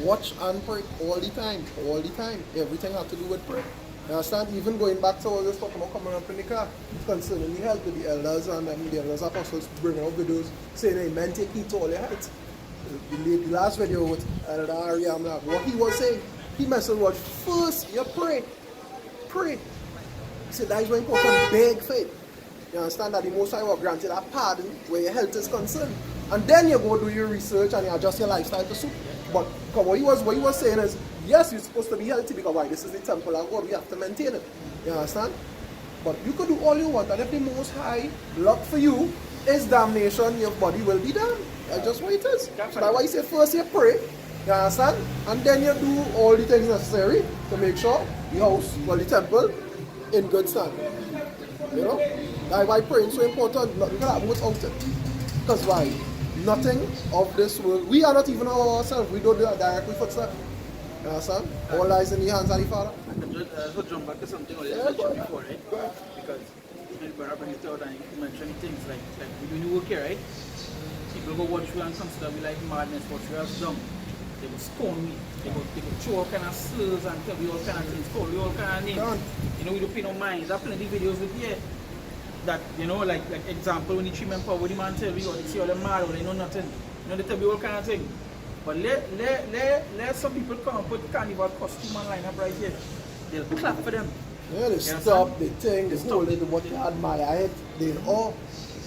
Watch and pray all the time. All the time. Everything has to do with prayer. You understand? Even going back to what we was talking about coming up in the car, concerning the health of the elders and the elders apostles bringing out videos saying, amen, take heed to all your health. The last video with Elder Ariam, what he was saying, he messaged was first you pray. Pray. He said that is very important. Beg faith. You understand that the Most High will grant you that pardon where your health is concerned. And then you go do your research and you adjust your lifestyle to suit. But what he was saying is, yes, you're supposed to be healthy because why? This is the temple of God. We have to maintain it. You understand? But you could do all you want, and if the Most High luck for you is damnation, your body will be damned. That's just what it is. So that's why he said first you pray. You understand? And then you do all the things necessary to make sure the house or the temple in good standing. You know? That's why praying is so important. Nothing can happen without it. Because why? Nothing of this world. We are not even ourselves. We don't do that directly for stuff. You understand? All lies in the hands of the Father. So jump back to something I Yeah, mentioned go before, right? Go ahead. Because when brother bring it out and you mention things like we do work here, right? People go watch you and consider we like madness, what we have done. They will scorn me. They will throw all kind of slurs and tell me all kind of things, call me all kind of names. Done. You know, we don't pay no mind. There's plenty of videos with here that, you know, like example, when the treatment power, when the man tell you, or they see all them mad, or they know nothing. You know, they tell you all kind of thing. But let some people come and put carnival costume and line up right here. They'll clap for them. Yeah, they understand? stop, they think, they They hold stop. it, what they admire it, they all.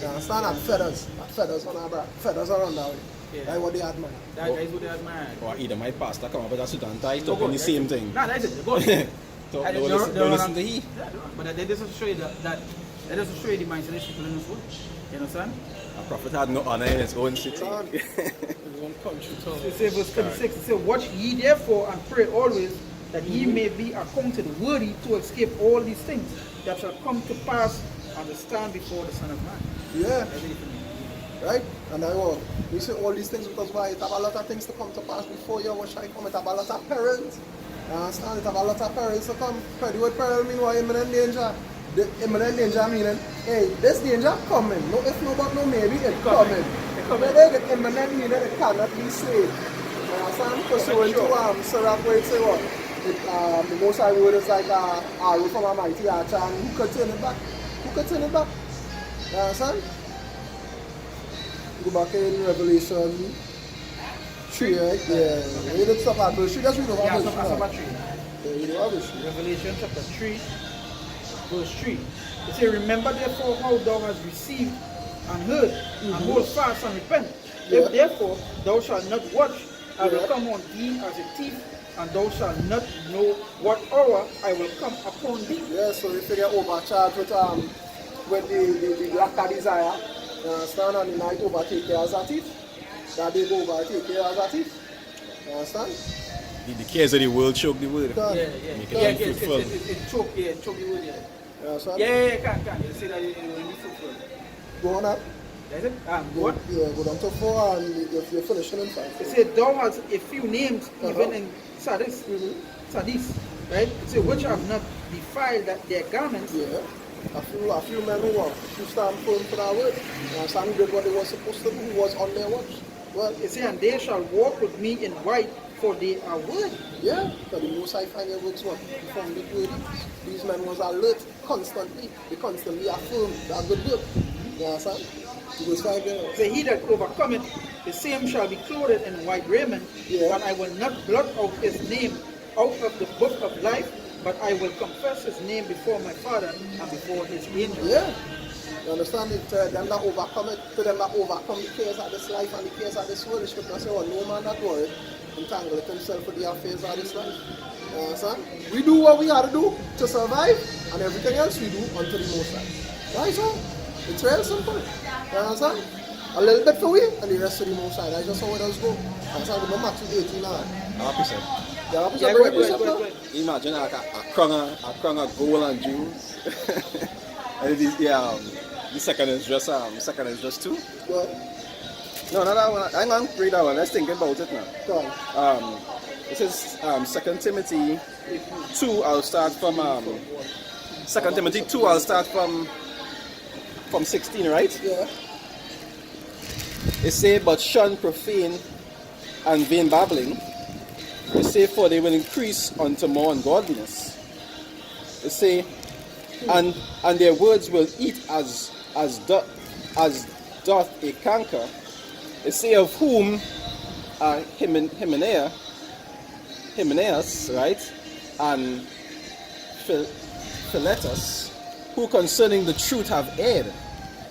You understand? And feathers. Feathers on our back. Feathers around that way. Yeah. That's what they admire. That is what they admire. Or either my pastor come up with a suit and tie, Go, talking the that's same it. thing. Nah, that's it. Go. Don't And listen, they're don't listen on- to he. Yeah, but that doesn't show you that doesn't show you the mindset of people in this world. You understand? A prophet had no honor in his own city. Son. One country town. It says verse 26, it says, watch ye therefore and pray always that ye may be accounted worthy to escape all these things that shall come to pass and to stand before the Son of Man. Yeah. That's it for me. Right? And I will. We say all these things because why? It have a lot of things to come to pass before you. What shall I come? It have a lot of perils. You understand? It have a lot of perils to come. The word peril mean what? Imminent danger. The imminent danger meaning, hey, this danger coming. No, if no, but no, maybe it's coming. It's coming. The imminent meaning it cannot be saved. You understand? Pursuant to Sirach where it say what? The Most High word is like a arrow from a mighty archer, and who could turn it back? Who could turn it back? You understand? Go back in Revelation 3, right? Yeah. Read it stop at verse 3. Just read over Yeah, verse 3. so about 3. Yeah, read over verse 3. Revelation chapter 3, verse 3. It says, remember therefore how thou hast received and heard, and hold fast and repent. Yeah. If therefore thou shalt not watch, I will Yeah. come on thee as a thief, and thou shalt not know what hour I will come upon thee. Yeah, so if you get overcharged with the lack of desire, you understand, and the night overtake you as a thief, that day go overtake you as a thief. You understand? The cares of the world choke the word. Can. Yeah, Make yeah. it Yeah, unfruitful. it choke, yeah, choke the word, yeah. You understand? Yeah, can. You say that it will be fruitful. Go on up. That's it? Go on. Yeah, go down to 4 and you're finishing in 5. It said thou hast a few names even in Sardis, Sardis, right? It said which have not defiled their garments. Yeah. A few men who stand firm for that word. You understand? Who did what they were supposed to do, who was on their watch. Well, It said, and they shall walk with me in white, for they are worthy. yeah, because the Most High find their works what? From the word. These men was alert constantly. They constantly affirm that good work. You understand? Verse 5 there. It said, he that overcometh, the same shall be clothed in white raiment, Yeah. but I will not blot out his name out of the book of life, but I will confess his name before my Father and before his angels. Yeah. You understand it? Them that overcome it, to them that overcome the cares of this life and the cares of this world, the scripture says, well, no man that worried entangleth himself with the affairs of this life. You understand? We do what we have to do to survive, and everything else we do unto the Most High. Right, so? It's real simple. You understand? A little bit for we, and the rest of the Most High. That's just how it does go. You understand? Remember Matthew 18 now. 100%. Yeah, Yeah, very good, simple. good. Imagine like a crown of gold and jewels. And it is, the second is just 2. Good. No, not that one. Hang on, read that one. Let's think about it now. Go on. This is 2 Timothy 2. I'll start from 2 Timothy 2. I'll start from 16, right? Yeah. It say, but shun profane and vain babbling. It say, for they will increase unto more ungodliness. It say, and their words will eat as doth a canker. It say, of whom Hymenaeus, right, and Philetus, who concerning the truth have erred.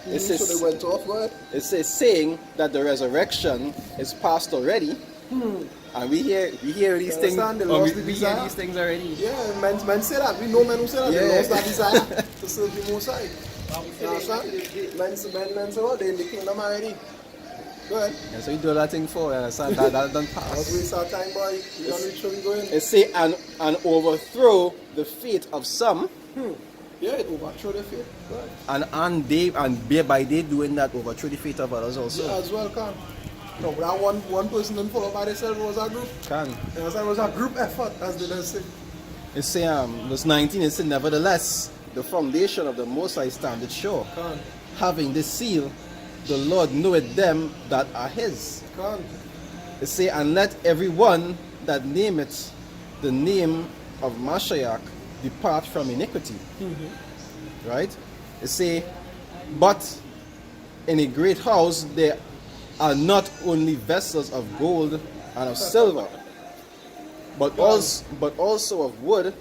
It So says, they went off, right? it says, saying that the resurrection is past already. And we hear these things. understand? They We lost the hear desire. these things already. Yeah, men say that. We know men who say that. Yeah. They lost that desire to serve the Most High. You understand? Men say, oh, they're in the kingdom already. Go ahead. And so you do that thing for, understand? That don't Let's pass. waste our time, boy. We don't reach where we going. It say, and overthrow the faith of some, Yeah, it overthrow the faith. Go ahead. and thereby they doing that, overthrow the faith of others also. Yeah, as well, can. No, but that one person didn't follow by themselves. It was a group. Can. You understand? It was a group effort, as they just say. It say, verse 19, it say, nevertheless, the foundation of the Most High standeth sure, Can. having this seal, the Lord knoweth them that are his. Can. It say, and let everyone that nameth the name of Mashiach depart from iniquity. Right? It say, but in a great house there are not only vessels of gold and of silver, but also of wood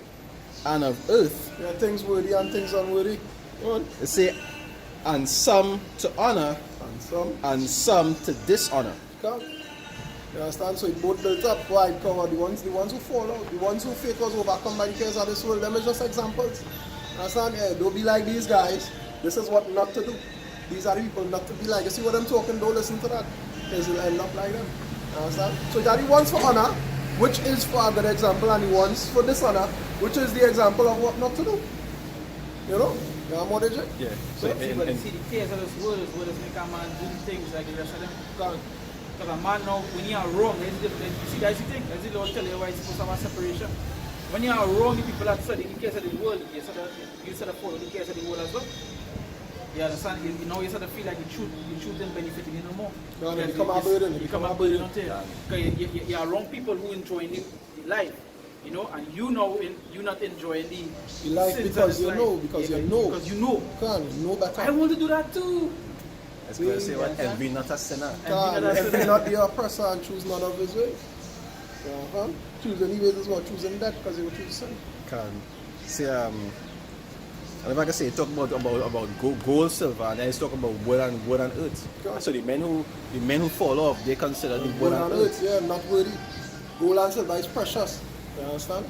and of earth. Yeah, things worthy and things unworthy. Go on. It say, and some to honor, and some to dishonor. Come. You understand? So it both built up. Why? Because the ones who fall out, the ones who faith was overcome by the cares of this world, them are just examples. You understand? Yeah, don't be like these guys. This is what not to do. These are the people not to be like. You see what I'm talking? Don't listen to that. Because you'll end up like them. You understand? So that the ones for honor, which is for a good example, and the ones for dishonor, which is the example of what not to do. You know? You know what is it? Yeah. So, see, but see, the cares of this world is what is make a man do things like the rest of them. Because a man now, when you are wrong, you see, that's the thing. That's the Lord tell you why it's supposed to have a separation. When you are wrong, the people that study the cares of the world, you sort of follow the cares of the world as well. You understand? You know, you sort of feel like the truth isn't benefiting you no more. No, they become a burden. You become a burden until because you are wrong people who enjoying the life. You know, and you know you're not enjoying the life sins because of you life. know, because you know. Because you know. Can you know better? I want to do that too. Let's go say what envy not a sinner. Envy not the oppressor and choose none of his ways. Choose any ways is what choosing death because he will choose sin. Can see and if I can say talk about gold, silver, and then it's talk about wood and earth. Okay. So the men who fall off, they consider the wood and earth. Yeah, not worthy. Gold and silver is precious. You understand?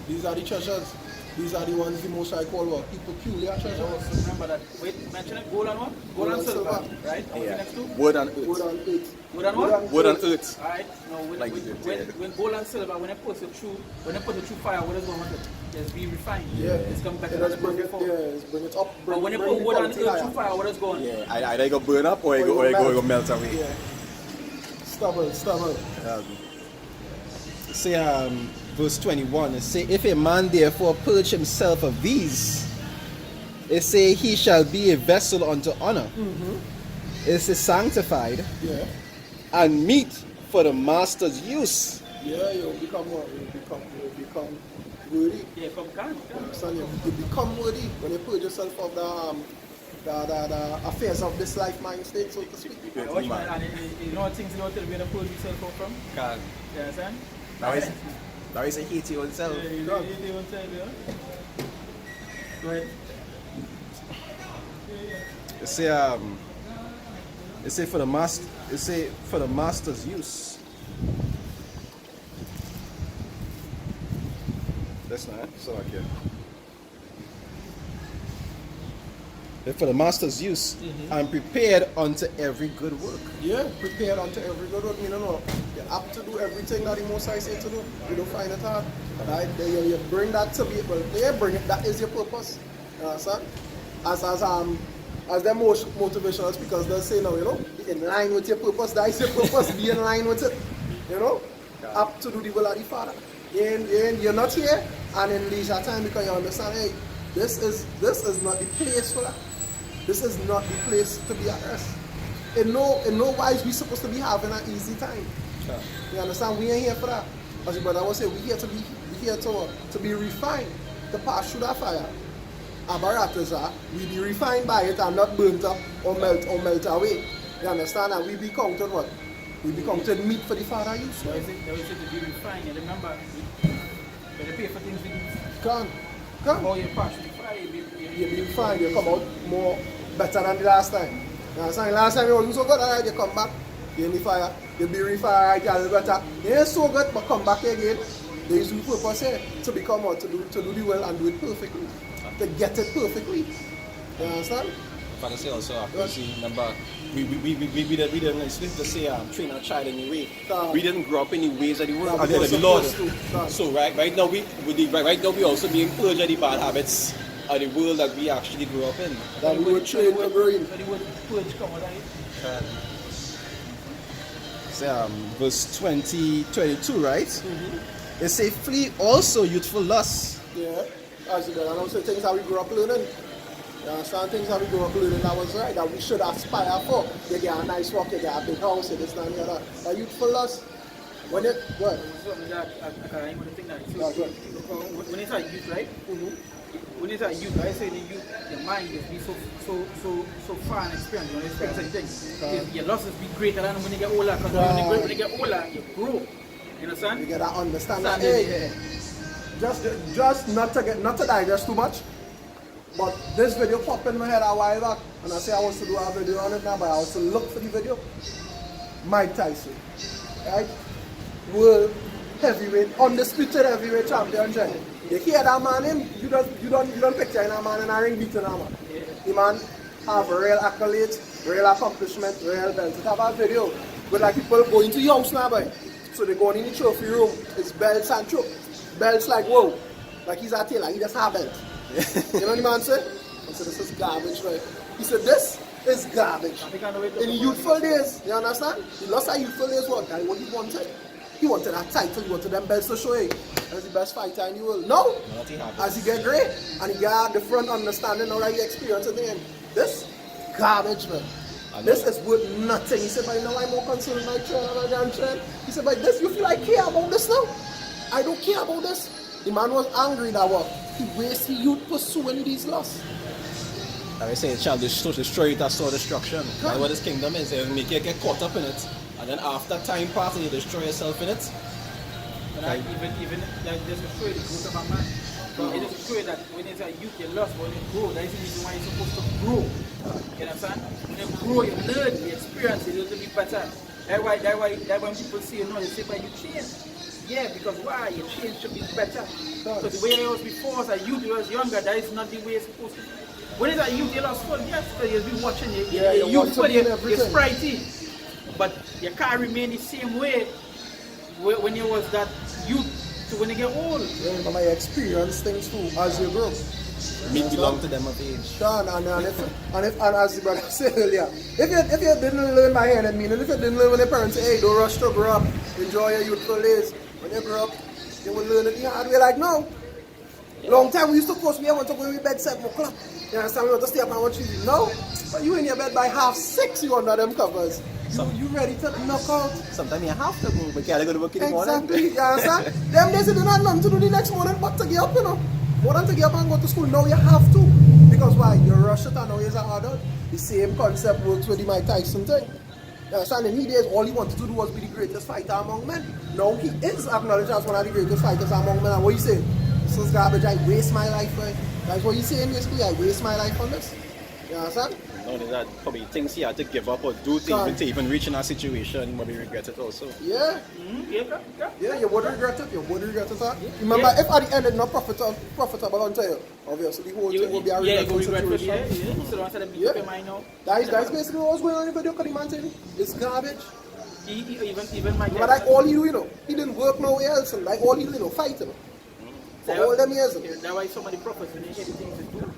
These are the treasures. These are the ones the Most High call what? The peculiar treasures. Also remember that. Wait, mention it. Gold and what? Gold and silver. Right? Yeah. Next to? Wood and earth. Wood and earth. Wood and what? Wood and earth. Alright. No, when gold and silver, when they put it through fire, what is going on with it? It's being refined. Yeah. It's come back It to does bring it, bring it up. But when they put wood and earth through fire, what is going on? Yeah, either it go burn up or it go melt away. Yeah. Stubborn. Say verse 21, it say, if a man therefore purge himself of these, it say he shall be a vessel unto honor. It say sanctified and meet for the master's use. Yeah, you'll become what? You'll become worthy. Yeah, come can. Understand? You become worthy when you purge yourself of the affairs of this life mind state, so to speak. Watch man, and you know things you don't tell me to pull yourself out from? Can. You understand? Now is a hate you yourself. Yeah, you don't tell me, huh? Right. It say for the master's use. That's not so okay. For the master's use and prepared unto every good work. Yeah, prepared unto every good work. You know, you're apt to do everything that the Most High say to do. You don't find it hard. Right? You bring that to be able. Yeah, bring it. That is your purpose. You understand? As their most motivational speakers, they'll say now, you know, be in line with your purpose. That is your purpose. Be in line with it. You know, apt to do the will of the Father. You're not here and in leisure time because you understand. Hey, this is not the place for that. This is not the place to be at rest. In no wise we supposed to be having an easy time. Yeah. You understand? We ain't here for that. As your brother was saying, we here to be refined, to pass through that fire. Abaratazah, we be refined by it and not burnt up or melt away. You understand? And we be counted what? We be counted meat for the Father use. That was it to be refined. And remember, when you pay for things we do. Come. How you pass through the fire, You be refined, you come out more better than the last time. You understand? Last time you wasn't so good, alright, you come back, you in the fire, you be refined, you are better. You ain't so good, but come back again. There is the purpose here to become what? To do the well and do it perfectly. To get it perfectly. You understand? If I can say also, remember, we didn't supposed to say train our child in the way. We didn't grow up in the ways of the world, of the Lord. So right now we also being purged of the bad habits of the world that we actually grew up in. That we were trained to grow in. Say verse 22, right? It say flee also youthful lusts. Yeah. As you know, say things that we grew up learning. You understand? Things that we grew up learning that was right, that we should aspire for. You get a nice walk, you get a big house, you this and the other. That youthful lust. When it what? When it's a youth, right? When it's a youth, I say the youth, your mind is be so far and experienced. You know, experience anything. Your losses be greater than when you get older. Because when you get older, you grow. You understand? You get that understanding. Hey, just not to digest too much. But this video popped in my head a while back, and I say I was to do a video on it now, but I was to look for the video. Mike Tyson, right? World heavyweight, undisputed heavyweight champion, Jenny. You hear that man in? You don't picture in a man in a ring beating a man. The man have real accolades, real accomplishment, real belts. It have a video with like people going to your house now, boy. So they go in the trophy room, it's belts and belts like whoa. Like he's a tailor, he just have belts. You know what the man said? He said this is garbage, right? He said this is garbage. In the youthful days, you understand? He lost our youthful days what? That what he wanted. He wanted that title, he wanted them belts to show him as the best fighter in the world. No! As he get great and he got a different understanding of that he experienced at the end. This garbage, man. This is worth nothing. He said, but you know I'm more concerned with my trainer and my grandchild. He said, but this, you feel I care about this now? I don't care about this. The man was angry that what? He wasted youth pursuing these lusts. I would say it shall destroy it as so destruction. That's what this kingdom is. They make you get caught up in it. And then after time passes, you destroy yourself in it. But like, even like, just to show you the growth of a man. It is to show you that when it's a youth, you lost, but when you grow, that is the reason why you're supposed to grow. You understand? When you grow, you learn, you experience it, it'll be better. That's why when people say, you know, they say, but you change. Yeah, because why? Your change should be better. So the way it was before, as a youth, you was younger, that is not the way it's supposed to be. When it's a youth, you lost fun, yes, because you've been watching it. You're youthful, you're sprightly. But you can't remain the same way when you was that youth to when you get old. Yeah, remember you experience things too as you grow. Me belong to them of age. Done, and as the brother said earlier, if you didn't learn by hearing meaning, if you didn't learn when your parents say, hey, don't rush to grow up, enjoy your youthful days. When you grow up, you will learn it the hard way. Like, no. Long time we used to post, we want to go in bed 7 o'clock. You understand? We want to stay up and watch TV. No. But you in your bed by 6:30, you under them covers. You ready to knock out? Sometimes you have to go, but you gotta go to work in the morning. Exactly, you understand? Them days you don't have nothing to do the next morning but to get up, you know. More than to get up and go to school, now you have to. Because why? You rush it and now you're an adult. The same concept works with the Mike Tyson thing. You understand? In his days, all he wanted to do was be the greatest fighter among men. Now he is acknowledged as one of the greatest fighters among men. And what you say? This is garbage, I waste my life, right? That's what he's saying basically, I waste my life on this. You understand? No, that probably things he had to give up or do things to even reach in that situation, maybe regret it also. Yeah. Yeah, you would regret it. You would regret it. Huh? Remember, if at the end it's not profitable unto you, obviously the whole thing will be a regretful situation. That's basically what was going on in the video, because the man said, it's garbage. Even my but like all he do, you know, he didn't work nowhere else, and like all he do, you know, fight, you know. For all them years. That's why so many prophets, when they hear the things they do,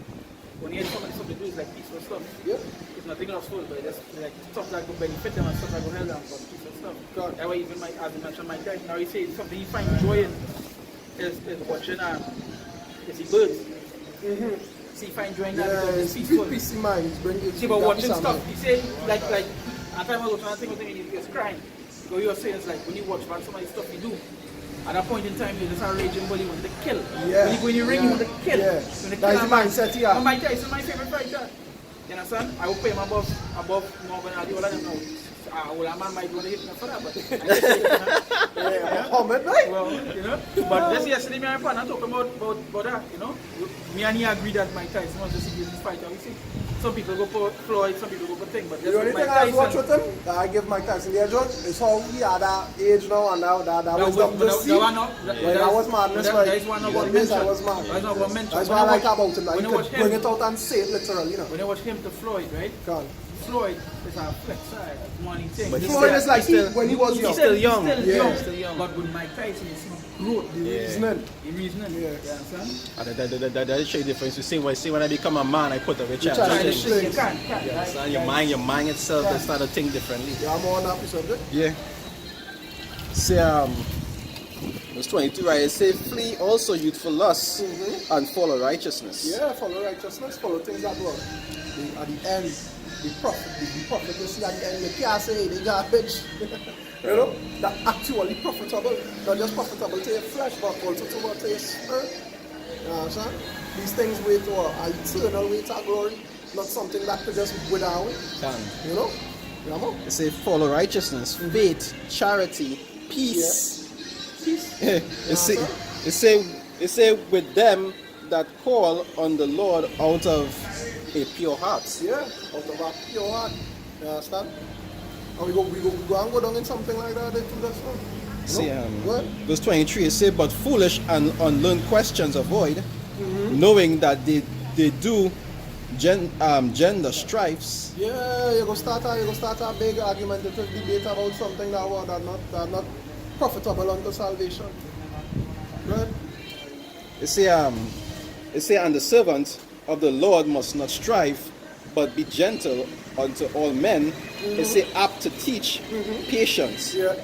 when you hear somebody something to do, it's like peaceful stuff. Yeah. It's nothing else full, but it's like stuff that will benefit them and stuff that will help them, but peaceful stuff. That's why even as you mentioned my guy, now he says something he finds joy in is watching is the birds. See, he finds joy in that because it's peaceful. Peace in mind, see, but watching stuff, he said like at time I was trying to think of him, he was crying. Because you were saying it's like when you watch about some of the stuff you do, at that point in time, you just are raging, but you want to kill. Yeah. When you ring, you want to kill. Yeah. That's the mindset, yeah. Mike Tyson is my favorite fighter. You understand? I will put him above Morgan and all of them now. Well, a man might want to hit me for that, but I just say it, right? Well, you know. But just yesterday, me and my partner talk about that, you know. Me and he agree that Mike Tyson was just a greatest fighter. We see. Some people go for Floyd, some people go for thing, but the only thing I watch with him, that I give Mike Tyson the edge on, is how he had that age now, and now that was that was madness, right? That is one of what mentioned. That was mad. That's what I like about him, that he could bring it out and say it literally, you know. When I watch him to Floyd, right? Floyd is a flex side, money thing. But Floyd is like when he was young. He's still young. Still young. But with Mike Tyson, you see growth. The reasoning. Yeah. You understand? And that show difference. You see when I become a man, I put away childish things. You can't. Your mind itself they start to think differently. Yeah, I'm on that subject. Yeah. See, verse 22, right? It says, flee also youthful lusts and follow righteousness. Yeah, follow righteousness, follow things that work. At the end, the profit you see at the end, you can't say they garbage. You know, that actually profitable, not just profitable to your flesh, but also to your spirit. You know what I'm saying? These things wait to an eternal way to glory, not something that could just wither away. You know? It says, follow righteousness, faith, charity, peace. Yeah. Peace. It say with them that call on the Lord out of a pure heart. Yeah, out of our pure heart. You understand? And we go and go down in something like that into the sun. See, What? verse 23 it says, but foolish and unlearned questions avoid, knowing that they do gender strifes. Yeah, you go start a big argumentative debate about something that not profitable unto salvation. Right? It say, and the servant of the Lord must not strive, but be gentle unto all men. It say, apt to teach, patience. Yeah.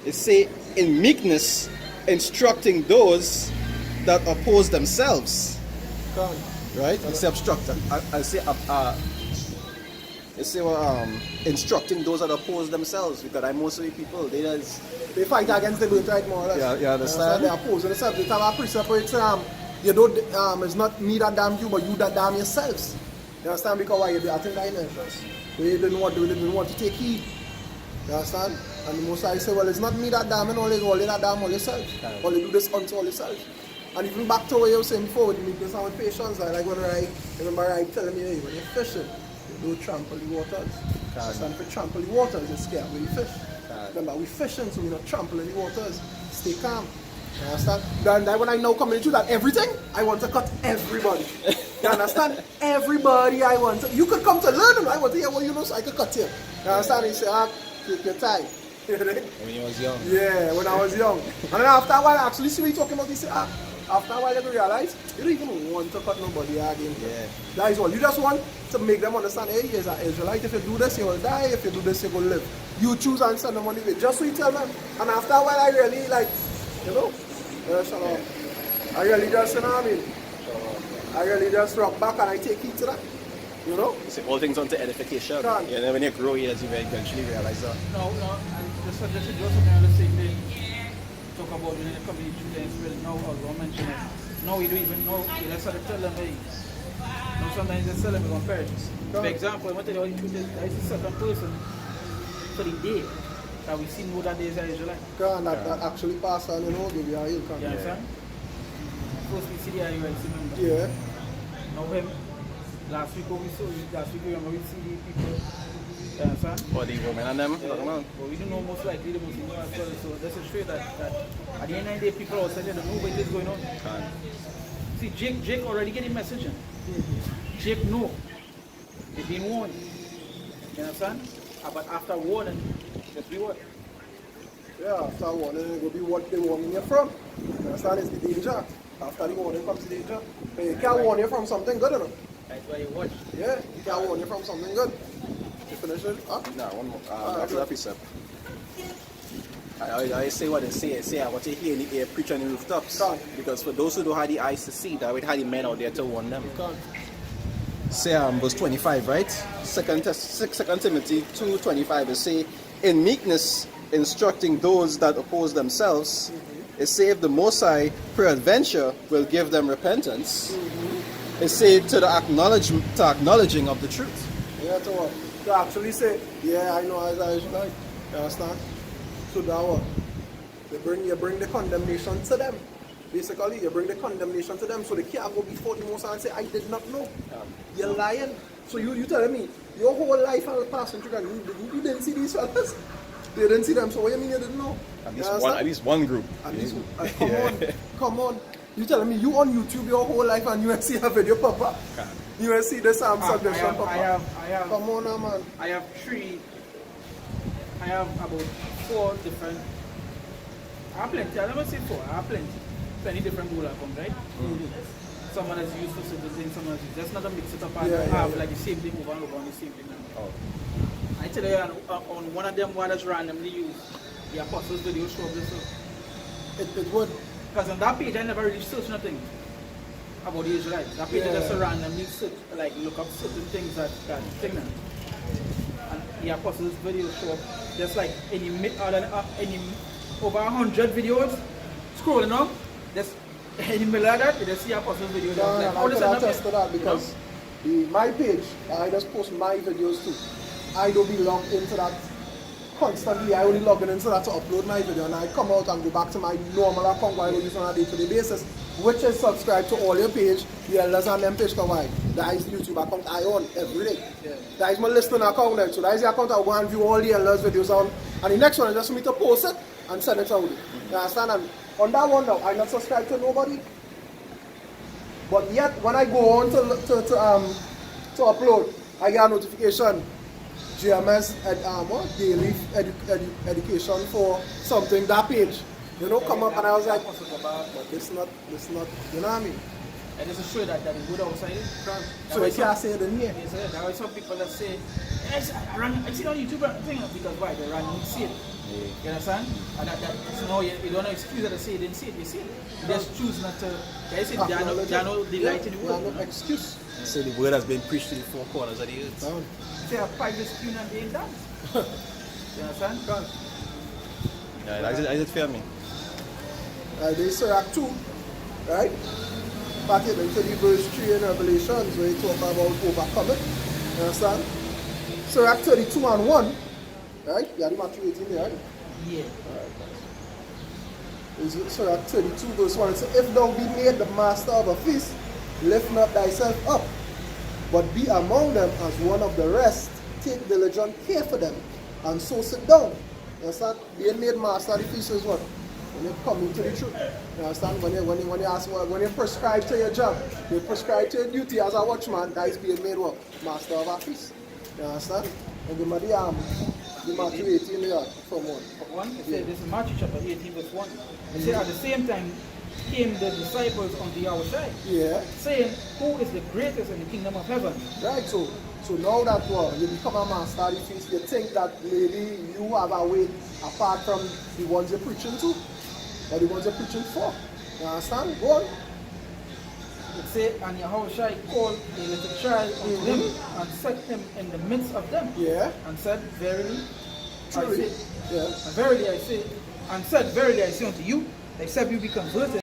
It say, in meekness, instructing those that oppose themselves. Come. Right? It say, instructing those that oppose themselves, because I most of the people They fight against the birthright more or less. Yeah, you understand? They oppose themselves. They have a precept where it's you don't it's not me that damn you, but you that damn yourselves. You understand? Because why you do acting dimensions. We didn't want to take heed. You understand? And the Most High say, well, it's not me that damn, and all that damn all yourself. All you do this unto all yourself. And even back to what you were saying before with meekness and with patience, like when I remember I telling me, hey, when you're fishing, you don't trample the waters. Stand for trample the waters, you're scared when you fish. Remember, we fishing, so we're not trampling the waters. Stay calm. You understand? Then when I now come into that everything, I want to cut everybody. You understand? Everybody I want to. You could come to learn and I want to hear what you know, so I could cut you. You understand? You say, take your time. when you was young. Yeah, when I was young. And then after a while, actually, see what you're talking about, you say, after a while, you realize you don't even want to cut nobody again. Yeah. That is all. You just want to make them understand, hey, you're an Israelite. If you do this, you will die. If you do this, you will live. You choose and send them on the way. Just so you tell them. And after a while, I really shut up. I really just, you know what I mean? I really just rock back and I take heed to that. You know? You say all things unto edification. Can. Yeah, then when you grow, you eventually realize that. No, and just to do something on the same thing. Talk about when the community students will know or don't mention it. No, we don't even know. You just have to tell them, hey. No, sometimes just tell them we're going to perish. For example, I want to tell you how the truth is. I see a certain person for the day that we see know that there is an Israelite. That actually pass on, you know, give you a heel. You understand? First we see the IUIC member. Yeah. Now him, last week we remember we see the people. You understand? For the women and them. But we don't know most likely the Muslims as well. So that's a straight that at the end of the day people outside they don't know what is going on. See, Jake already get the message. Jake know. They've been warned. You understand? But after warning, just be what? Yeah, after warning, it will be what they warning you from. You understand? It's the danger. After the warning comes the danger. But you can't warn you from something good enough. That's why you watch. Yeah, you can't warn you from something good. You finish it? Huh? No, one more. After that precept. I say what they say I want to hear in the air preach on the rooftops. Because for those who don't have the eyes to see, that would have the men out there to warn them. Say verse 25, right? Second Timothy 2:25 it say, in meekness instructing those that oppose themselves, it say if the Most High peradventure will give them repentance. It say to the acknowledging of the truth. Yeah, to what? To actually say, yeah, I know as I should like. You understand? So that what? You bring the condemnation to them. Basically, you bring the condemnation to them so they can't go before the Most High and say, I did not know. You're lying. So you telling me, your whole life has passed through and you didn't see these fellas? You didn't see them, so what do you mean you didn't know? At least one group. Come on. You telling me you on YouTube your whole life and you see a video pop up? You see the same suggestion pop up? Come on now, man. I have about 4 different, I have plenty, I never say 4, I have plenty different rule outcomes, right? Someone is used to certain things, someone is just not a mix it up and have like the same thing over and over and the same thing. I tell you, on one of them, what is randomly used, the Apostles video show up this. It would. Because on that page, I never really searched nothing about the Israelites. That page is just randomly search, like look up certain things that thing. And the Apostles video show up just like any over 100 videos scrolling on. Just in the middle of that, you just see Apostles video. I can attest to that because my page, I just post my videos too. I don't belong into that constantly. I only log in so that to upload my video, and I come out and go back to my normal account where I go use on a day-to-day basis, which is subscribe to all your page, the elders and them page combined. That is the YouTube account I own every day. Yeah. That is my listening account then. So that is the account I go and view all the elders videos on. And the next one is just for me to post it and send it out. You understand? And on that one now, I not subscribe to nobody. But yet when I go on to upload, I get a notification. Gms.S.O.T.E daily education for something, that page. You know, come up, and I was like, but it's not, you know what I mean? And it's a show that is good outside. So you can't say it in here. Yes, there are some people that say, yes, I see it on YouTube thing, because why? They run and see it. You understand? And that's no, you don't know excuse that they say they didn't see it, you see it. You just choose not to. They say there are no delight in the word. There are no excuse. So the word has been preached to the four corners of the earth. Say a private tune and they ain't dance. You understand? Yeah, is it fair, me? There's Sirach 2, right? Back into the verse 3 in Revelations where he talk about overcoming. You understand? Sirach 32 and 1, right? You have the Matthew 18 there, right? Yeah. Is Sirach 32 verse 1. It says, if thou be made the master of a feast, lift not thyself up, but be among them as one of the rest. Take diligent care for them, and so sit down. You understand? Being made master of the feast is what? When you come into the truth. You understand? When you prescribe to your job, you prescribe to your duty as a watchman, that is being made what? Master of a feast. You understand? And give me the Matthew 18 there from 1. It says, this is Matthew chapter 18 verse 1. It says, at the same time came the disciples unto Yahushua, saying, who is the greatest in the kingdom of heaven? Right, so now that you become a master of the feast, you think that maybe you have a way apart from the ones you're preaching to, or the ones you're preaching for. You understand? Go on. It says, and Yahushua called a little child unto him, and set him in the midst of them, and said, verily, Truly. I say, and verily I say unto you, except you be converted